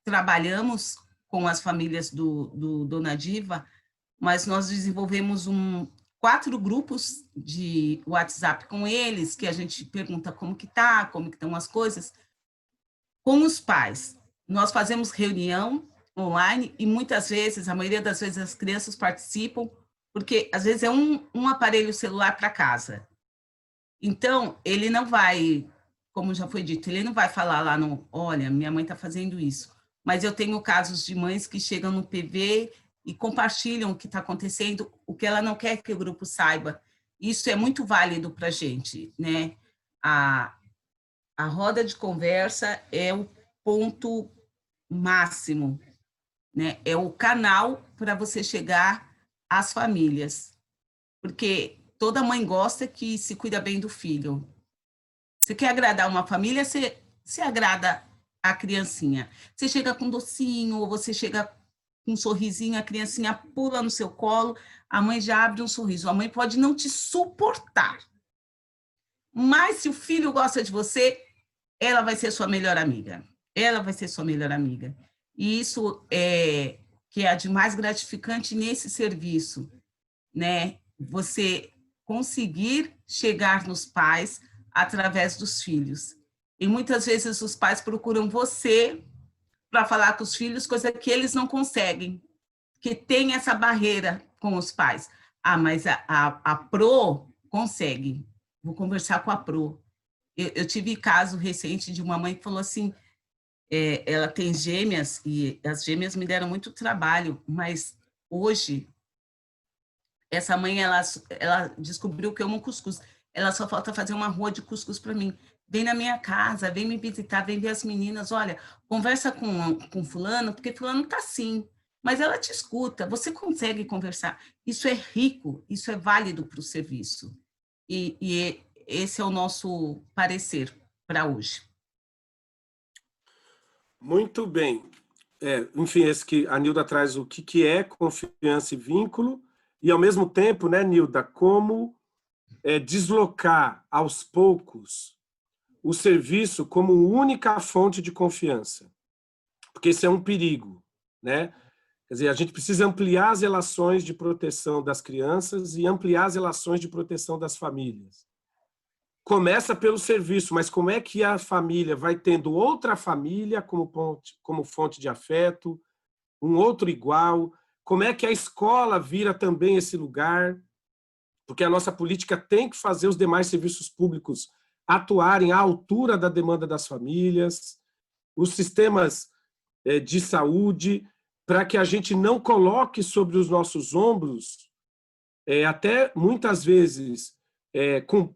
trabalhamos com as famílias do Dona Diva, mas nós desenvolvemos 4 grupos de WhatsApp com eles, que a gente pergunta como que tá, como que estão as coisas. Com os pais, nós fazemos reunião online e muitas vezes, a maioria das vezes, as crianças participam, porque às vezes é um aparelho celular para casa. Então, ele não vai, como já foi dito, ele não vai falar lá no, olha, minha mãe está fazendo isso. Mas eu tenho casos de mães que chegam no PV e compartilham o que está acontecendo, o que ela não quer que o grupo saiba. Isso é muito válido para a gente, né? A roda de conversa é o ponto máximo, né? É o canal para você chegar às famílias. Porque toda mãe gosta que se cuida bem do filho. Você quer agradar uma família, você agrada a criancinha. Você chega com docinho, ou você chega com um sorrisinho, a criancinha pula no seu colo, a mãe já abre um sorriso. A mãe pode não te suportar, mas se o filho gosta de você, ela vai ser sua melhor amiga. Ela vai ser sua melhor amiga. E isso é que é a de mais gratificante nesse serviço, né? Você conseguir chegar nos pais através dos filhos. E muitas vezes os pais procuram você para falar com os filhos, coisa que eles não conseguem, que tem essa barreira com os pais. Ah, mas a Pro consegue. Vou conversar com a Pro. Eu tive caso recente de uma mãe que falou assim, ela tem gêmeas, e as gêmeas me deram muito trabalho, mas hoje, essa mãe, ela descobriu que eu amo cuscuz. Ela só falta fazer uma rua de cuscuz para mim. Vem na minha casa, vem me visitar, vem ver as meninas. Olha, conversa com fulano, porque fulano está assim. Mas ela te escuta, você consegue conversar. Isso é rico, isso é válido para o serviço. E esse é o nosso parecer para hoje. Muito bem. Enfim, esse que a Nilda traz o que é confiança e vínculo, e ao mesmo tempo, né, Nilda, como deslocar aos poucos o serviço como única fonte de confiança. Porque isso é um perigo, né? Quer dizer, a gente precisa ampliar as relações de proteção das crianças e ampliar as relações de proteção das famílias. Começa pelo serviço, mas como é que a família vai tendo outra família como fonte de afeto, um outro igual? Como é que a escola vira também esse lugar? Porque a nossa política tem que fazer os demais serviços públicos atuarem à altura da demanda das famílias, os sistemas de saúde, para que a gente não coloque sobre os nossos ombros, até muitas vezes,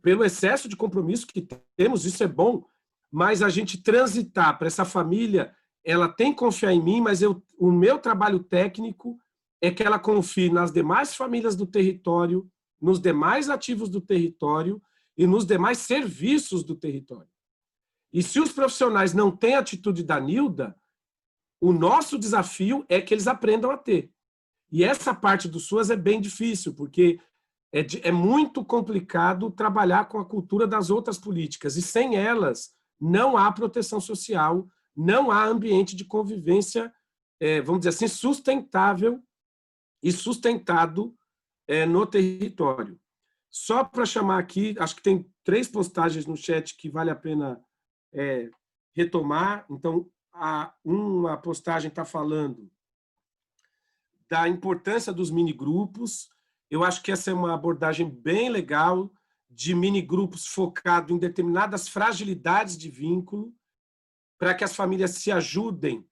pelo excesso de compromisso que temos, isso é bom, mas a gente transitar para essa família, ela tem que confiar em mim, mas o meu trabalho técnico é que ela confie nas demais famílias do território, nos demais ativos do território e nos demais serviços do território. E se os profissionais não têm a atitude da Nilda, o nosso desafio é que eles aprendam a ter. E essa parte do SUAS é bem difícil, porque é muito complicado trabalhar com a cultura das outras políticas, e sem elas não há proteção social, não há ambiente de convivência, vamos dizer assim, sustentável e sustentado no território. Só para chamar aqui, acho que tem 3 postagens no chat que vale a pena retomar. Então, uma postagem está falando da importância dos mini-grupos. Eu acho que essa é uma abordagem bem legal de mini-grupos focado em determinadas fragilidades de vínculo, para que as famílias se ajudem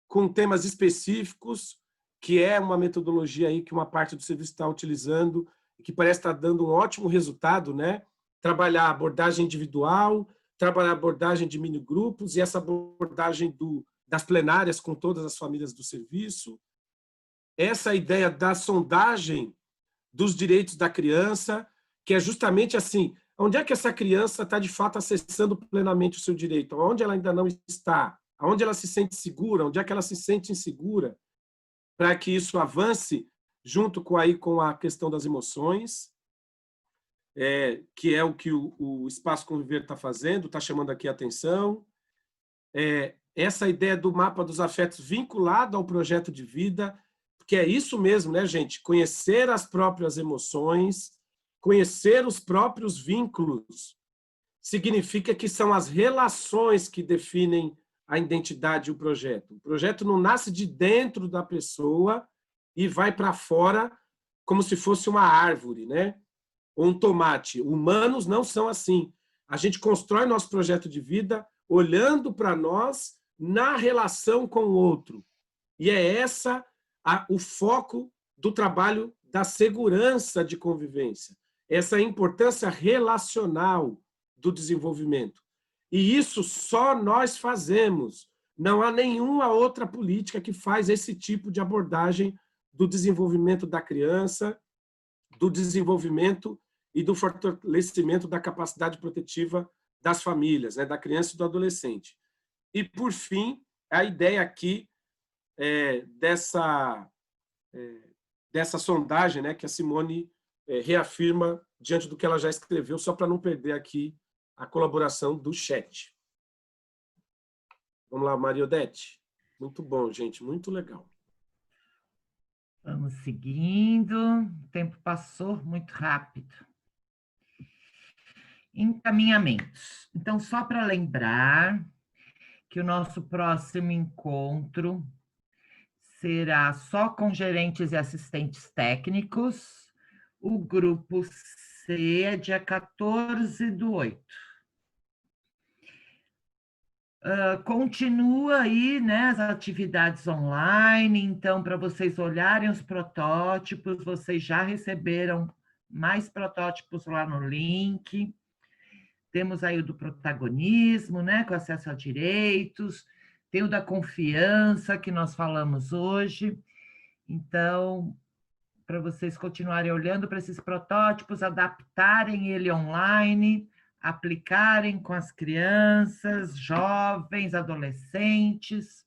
com temas específicos, que é uma metodologia aí que uma parte do serviço está utilizando, que parece estar dando um ótimo resultado, né? Trabalhar a abordagem individual, trabalhar a abordagem de mini-grupos e essa abordagem das plenárias com todas as famílias do serviço. Essa ideia da sondagem dos direitos da criança, que é justamente assim, onde é que essa criança está, de fato, acessando plenamente o seu direito? Onde ela ainda não está? Onde ela se sente segura? Onde é que ela se sente insegura? Para que isso avance junto com a questão das emoções, que é o que o Espaço Conviver está fazendo, está chamando aqui a atenção. Essa ideia do mapa dos afetos vinculado ao projeto de vida, que é isso mesmo, né, gente? Conhecer as próprias emoções, conhecer os próprios vínculos, significa que são as relações que definem a identidade e o projeto. O projeto não nasce de dentro da pessoa e vai para fora como se fosse uma árvore, né? Ou um tomate. Humanos não são assim. A gente constrói nosso projeto de vida olhando para nós na relação com o outro. E é o foco do trabalho da segurança de convivência, essa importância relacional do desenvolvimento. E isso só nós fazemos. Não há nenhuma outra política que faz esse tipo de abordagem do desenvolvimento da criança, do desenvolvimento e do fortalecimento da capacidade protetiva das famílias, né, da criança e do adolescente. E, por fim, a ideia aqui dessa sondagem, né, que a Simone reafirma diante do que ela já escreveu, só para não perder aqui a colaboração do chat. Vamos lá, Maria Odete. Muito bom, gente, muito legal. Vamos seguindo, o tempo passou muito rápido. Encaminhamentos. Então, só para lembrar que o nosso próximo encontro será só com gerentes e assistentes técnicos. O grupo C é dia 14/8. Continua aí, né, as atividades online, então, para vocês olharem os protótipos, vocês já receberam mais protótipos lá no link. Temos aí o do protagonismo, né, com acesso a direitos, tem o da confiança, que nós falamos hoje. Então, para vocês continuarem olhando para esses protótipos, adaptarem ele online, aplicarem com as crianças, jovens, adolescentes,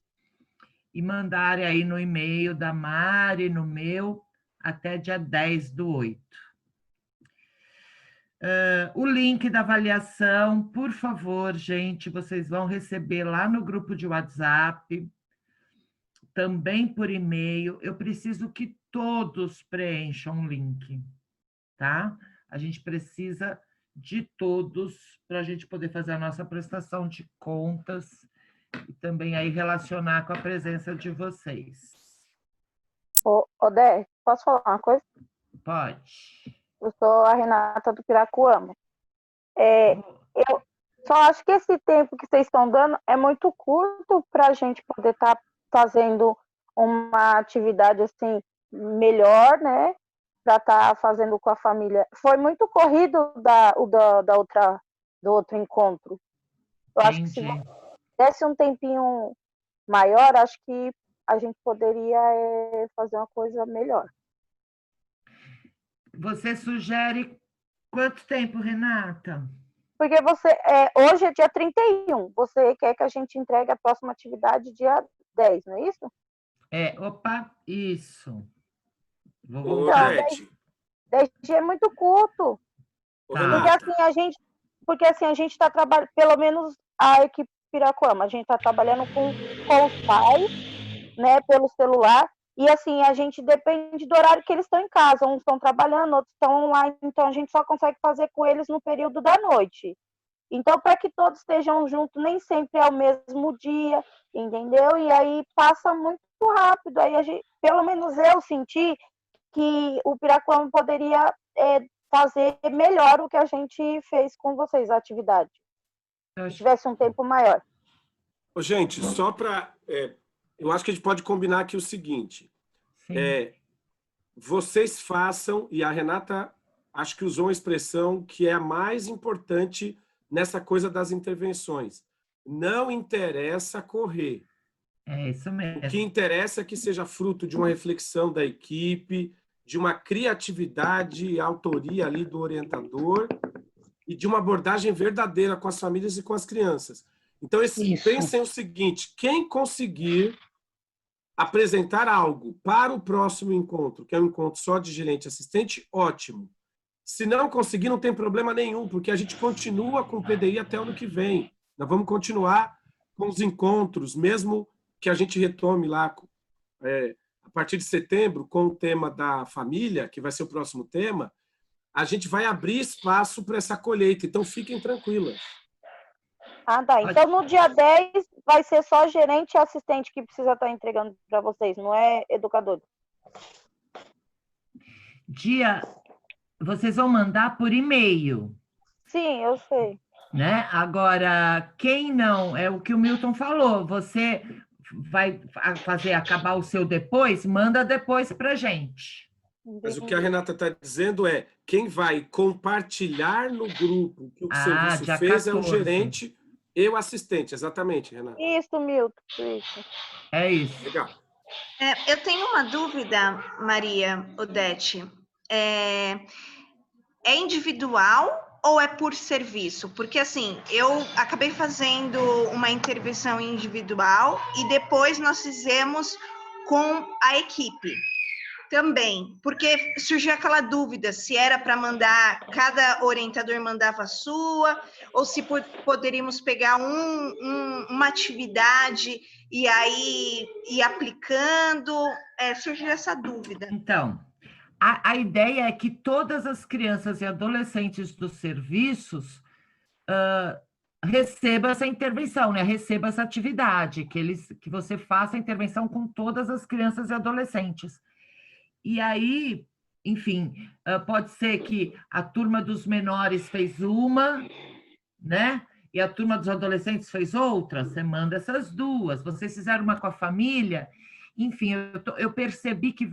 e mandarem aí no e-mail da Mari, no meu, até dia 10/8. O link da avaliação, por favor, gente, vocês vão receber lá no grupo de WhatsApp, também por e-mail. Eu preciso que todos preencham o link, tá? A gente precisa de todos para a gente poder fazer a nossa prestação de contas e também aí relacionar com a presença de vocês. Odete, posso falar uma coisa? Pode. Eu sou a Renata do Piracuama. Eu só acho que esse tempo que vocês estão dando é muito curto para a gente poder estar fazendo uma atividade assim melhor, né? Para estar fazendo com a família. Foi muito corrido do outro encontro. Eu acho que se desse um tempinho maior, acho que a gente poderia fazer uma coisa melhor. Você sugere quanto tempo, Renata? Porque hoje é dia 31. Você quer que a gente entregue a próxima atividade dia 10, não é isso? Isso. Vou voltar. Então, 10 dias é muito curto. Tá. Porque assim a gente está trabalhando, pelo menos a equipe Piracuama, a gente está trabalhando com os pais, né, pelo celular. E assim, a gente depende do horário que eles estão em casa. Uns estão trabalhando, outros estão online. Então, a gente só consegue fazer com eles no período da noite. Então, para que todos estejam juntos, nem sempre é o mesmo dia, entendeu? E aí passa muito rápido. Aí a gente, pelo menos eu senti que o Piracuama poderia fazer melhor o que a gente fez com vocês, a atividade. Se tivesse um tempo maior. Ô, gente, só para... eu acho que a gente pode combinar aqui o seguinte. Vocês façam, e a Renata acho que usou uma expressão que é a mais importante nessa coisa das intervenções. Não interessa correr. É isso mesmo. O que interessa é que seja fruto de uma reflexão da equipe, de uma criatividade e autoria ali do orientador e de uma abordagem verdadeira com as famílias e com as crianças. Então, pensem o seguinte, quem conseguir apresentar algo para o próximo encontro, que é um encontro só de gerente e assistente, ótimo. Se não conseguir, não tem problema nenhum, porque a gente continua com o PDI até o ano que vem. Nós vamos continuar com os encontros, mesmo que a gente retome lá a partir de setembro com o tema da família, que vai ser o próximo tema, a gente vai abrir espaço para essa colheita. Então, fiquem tranquilas. Ah, tá. Então, no dia 10, vai ser só gerente e assistente que precisa estar entregando para vocês, não é educador? Vocês vão mandar por e-mail. Sim, eu sei. Né? Agora, quem não, é o que o Milton falou, você vai acabar o seu depois, manda depois para a gente. Mas o que a Renata está dizendo é, quem vai compartilhar no grupo que o serviço fez 14. É o gerente e o assistente, exatamente, Renata. Isso, Milton, isso. É isso. Legal. Eu tenho uma dúvida, Maria Odete. É individual ou é por serviço? Porque, assim, eu acabei fazendo uma intervenção individual e depois nós fizemos com a equipe também, porque surgiu aquela dúvida se era para mandar, cada orientador mandava a sua, ou se poderíamos pegar uma atividade e aí ir aplicando, surgiu essa dúvida. Então, a ideia é que todas as crianças e adolescentes dos serviços recebam essa intervenção, né? Recebam essa atividade, que você faça a intervenção com todas as crianças e adolescentes. E aí, enfim, pode ser que a turma dos menores fez uma, né? E a turma dos adolescentes fez outra, você manda essas duas. Vocês fizeram uma com a família. Enfim, eu percebi que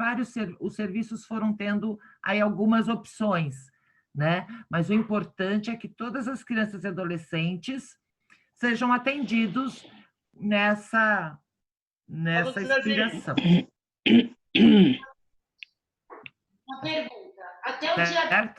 os serviços foram tendo aí algumas opções, né? Mas o importante é que todas as crianças e adolescentes sejam atendidos nessa inspiração. Uma pergunta. Até o dia...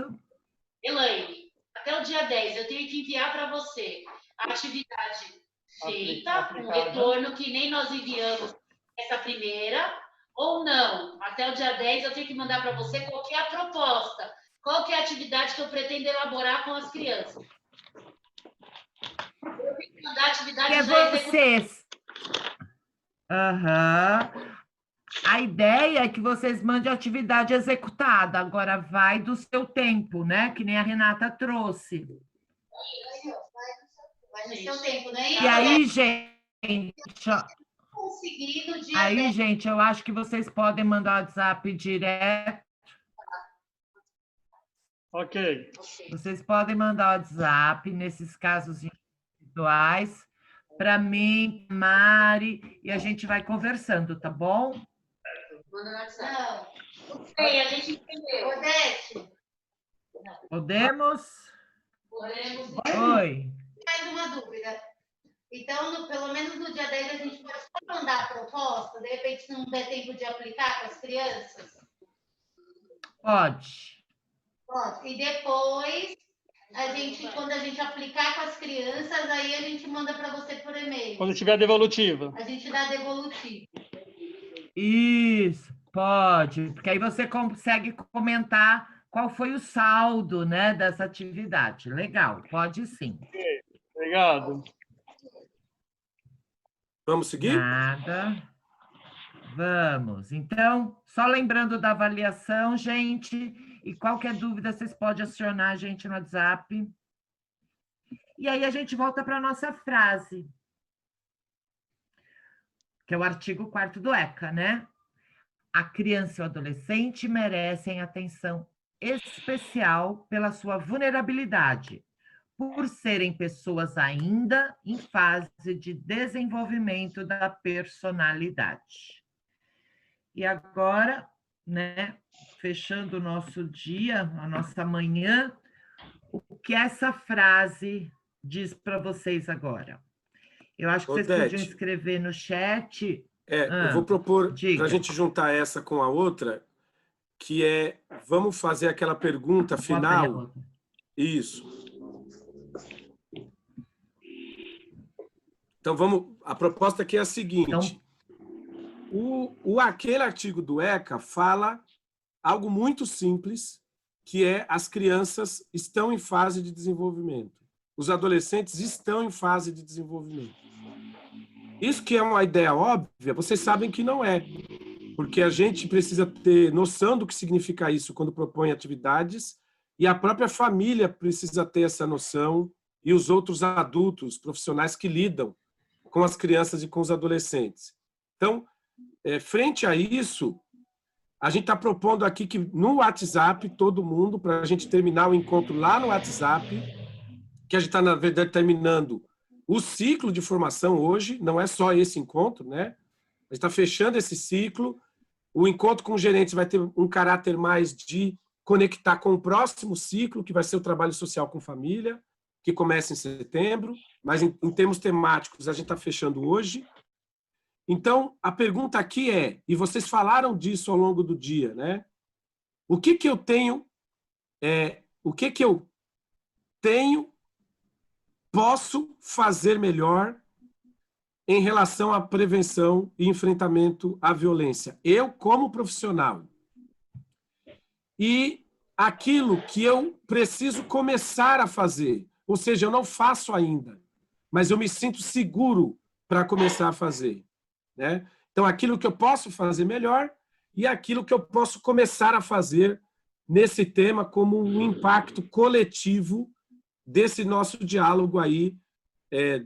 Elaine, até o dia 10, eu tenho que enviar para você a atividade feita, com retorno, que nem nós enviamos essa primeira, ou não? Até o dia 10 eu tenho que mandar para você qual que é a proposta, qual que é a atividade que eu pretendo elaborar com as crianças. Eu tenho que mandar a atividade já vocês. A ideia é que vocês mandem a atividade executada, agora vai do seu tempo, né? Que nem a Renata trouxe. Vai no seu tempo, né? E aí, gente... Aí, gente, eu acho que vocês podem mandar o WhatsApp direto. Ok. Vocês podem mandar o WhatsApp, nesses casos individuais, para mim, Mari, e a gente vai conversando, tá bom? Manda no WhatsApp. Não sei, a gente entendeu. Odete? Podemos? Podemos. Oi. Mais uma dúvida. Então, pelo menos no dia 10, a gente pode só mandar a proposta, de repente, se não der tempo de aplicar com as crianças? Pode. Pode. E depois, quando a gente aplicar com as crianças, aí a gente manda para você por e-mail. Quando tiver devolutiva. A gente dá devolutiva. Isso, pode. Porque aí você consegue comentar qual foi o saldo, né, dessa atividade. Legal, pode sim. Okay. Obrigado. Vamos seguir? Nada. Vamos. Então, só lembrando da avaliação, gente, e qualquer dúvida, vocês podem acionar a gente no WhatsApp. E aí a gente volta para a nossa frase, que é o artigo 4º do ECA, né? A criança e o adolescente merecem atenção especial pela sua vulnerabilidade, por serem pessoas ainda em fase de desenvolvimento da personalidade. E agora, né, fechando o nosso dia, a nossa manhã, o que essa frase diz para vocês agora? Eu acho que vocês podiam escrever no chat. Eu vou propor para a gente juntar essa com a outra, que é, vamos fazer aquela pergunta final. Isso. Então, a proposta aqui é a seguinte. Aquele artigo do ECA fala algo muito simples, que é as crianças estão em fase de desenvolvimento. Os adolescentes estão em fase de desenvolvimento. Isso que é uma ideia óbvia, vocês sabem que não é, porque a gente precisa ter noção do que significa isso quando propõe atividades, e a própria família precisa ter essa noção, e os outros adultos, profissionais que lidam com as crianças e com os adolescentes. Então, frente a isso, a gente está propondo aqui que no WhatsApp, todo mundo, para a gente terminar o encontro lá no WhatsApp, que a gente está, na verdade, terminando o ciclo de formação hoje, não é só esse encontro, né? A gente está fechando esse ciclo. O encontro com os gerentes vai ter um caráter mais de conectar com o próximo ciclo, que vai ser o trabalho social com família, que começa em setembro, mas em termos temáticos a gente está fechando hoje. Então, a pergunta aqui é, e vocês falaram disso ao longo do dia, né? O que eu tenho, posso fazer melhor em relação à prevenção e enfrentamento à violência? Eu, como profissional. E aquilo que eu preciso começar a fazer, ou seja, eu não faço ainda, mas eu me sinto seguro para começar a fazer, né? Então, aquilo que eu posso fazer melhor e aquilo que eu posso começar a fazer nesse tema como um impacto coletivo desse nosso diálogo aí,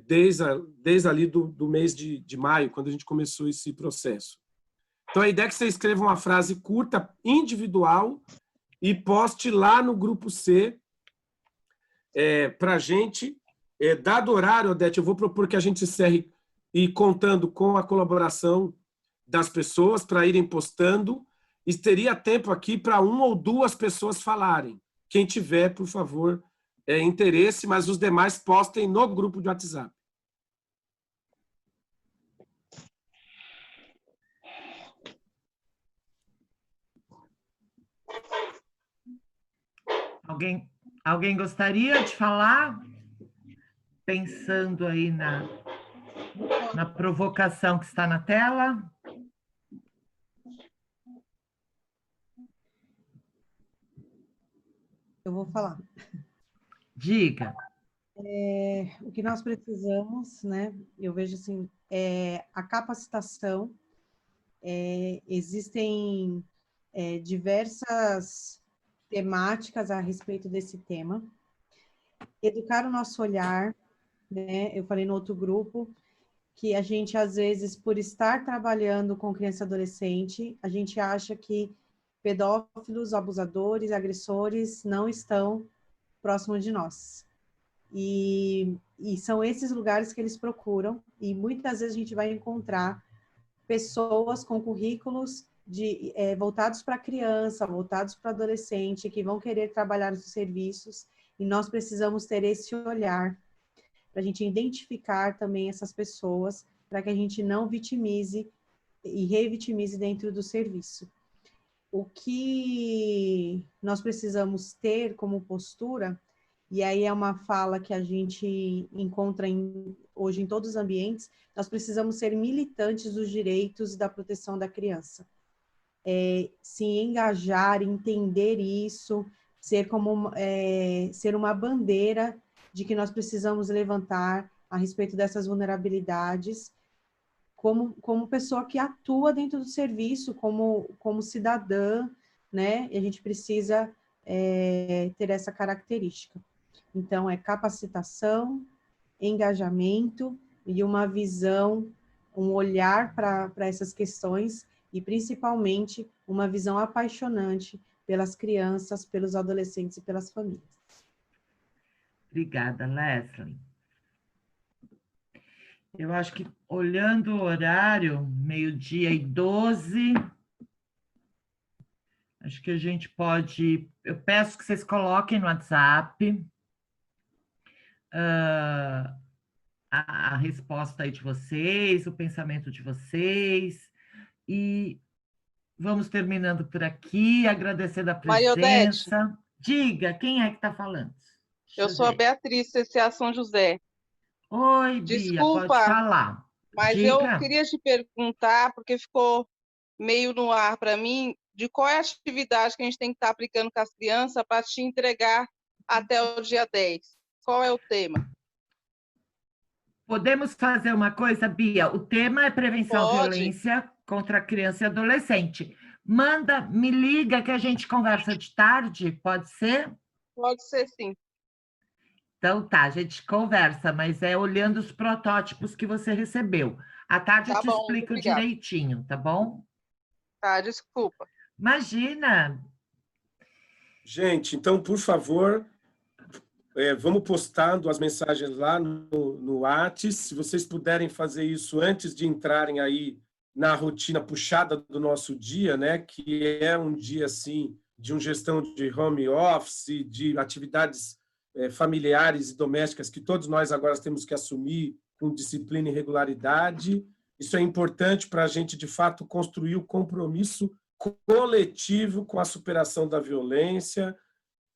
desde ali do mês de maio, quando a gente começou esse processo. Então, a ideia é que você escreva uma frase curta, individual, e poste lá no grupo C, para a gente. Dado o horário, Odete, eu vou propor que a gente encerre e contando com a colaboração das pessoas para irem postando, e teria tempo aqui para 1 ou 2 pessoas falarem. Quem tiver, por favor, interesse, mas os demais postem no grupo de WhatsApp. Alguém gostaria de falar? Pensando aí na provocação que está na tela. Eu vou falar. Diga. O que nós precisamos, né? Eu vejo assim, a capacitação. Existem diversas temáticas a respeito desse tema. Educar o nosso olhar, né? Eu falei no outro grupo que a gente, às vezes, por estar trabalhando com criança e adolescente, a gente acha que pedófilos, abusadores, agressores não estão próximos de nós. E são esses lugares que eles procuram, e muitas vezes a gente vai encontrar pessoas com currículos voltados para criança, voltados para adolescente, que vão querer trabalhar nos serviços, e nós precisamos ter esse olhar para a gente identificar também essas pessoas, para que a gente não vitimize e revitimize dentro do serviço. O que nós precisamos ter como postura, e aí é uma fala que a gente encontra hoje em todos os ambientes, nós precisamos ser militantes dos direitos da proteção da criança. Se engajar, entender isso, ser uma bandeira de que nós precisamos levantar a respeito dessas vulnerabilidades, como pessoa que atua dentro do serviço, como cidadã, né? E a gente precisa ter essa característica. Então, é capacitação, engajamento e uma visão, um olhar para essas questões e, principalmente, uma visão apaixonante pelas crianças, pelos adolescentes e pelas famílias. Obrigada, Leslie. Eu acho que, olhando o horário, 12h12, acho que a gente pode... Eu peço que vocês coloquem no WhatsApp a resposta aí de vocês, o pensamento de vocês, e vamos terminando por aqui, agradecendo a presença. Diga, quem é que está falando? Eu sou a Beatriz, CCA São José. Oi, Bia, Desculpa, pode falar. Mas Diga. eu queria te perguntar, porque ficou meio no ar para mim, de qual é a atividade que a gente tem que estar aplicando com as crianças para te entregar até o dia 10. Qual é o tema? Podemos fazer uma coisa, Bia? O tema é prevenção à violência contra a criança e adolescente. Me liga que a gente conversa de tarde, pode ser? Pode ser, sim. Então tá, a gente conversa, mas é olhando os protótipos que você recebeu. À tarde eu te explico direitinho, tá bom? Tá, desculpa. Imagina. Gente, então, por favor, vamos postando as mensagens lá no Whats. Se vocês puderem fazer isso antes de entrarem aí na rotina puxada do nosso dia, né? Que é um dia, assim, de uma gestão de home office, de atividades familiares e domésticas que todos nós agora temos que assumir com disciplina e regularidade. Isso é importante para a gente, de fato, construir o compromisso coletivo com a superação da violência,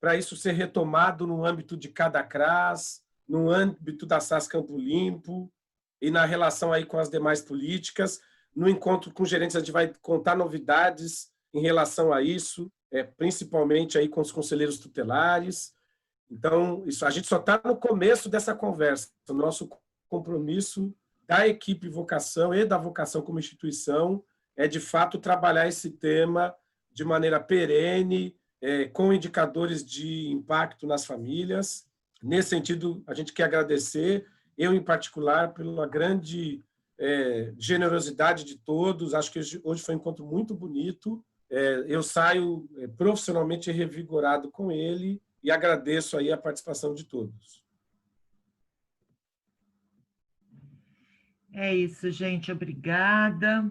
para isso ser retomado no âmbito de cada CRAS, no âmbito da SAS Campo Limpo e na relação aí com as demais políticas. No encontro com gerentes, a gente vai contar novidades em relação a isso, principalmente aí com os conselheiros tutelares. Então, a gente só está no começo dessa conversa. O nosso compromisso da equipe Vocação e da Vocação como instituição é, de fato, trabalhar esse tema de maneira perene, com indicadores de impacto nas famílias. Nesse sentido, a gente quer agradecer, eu em particular, pela grande generosidade de todos. Acho que hoje foi um encontro muito bonito. Eu saio profissionalmente revigorado com ele e agradeço aí a participação de todos. É isso, gente. Obrigada.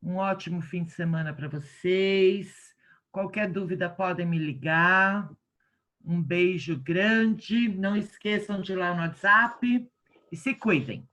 Um ótimo fim de semana para vocês. Qualquer dúvida, podem me ligar. Um beijo grande. Não esqueçam de ir lá no WhatsApp e se cuidem.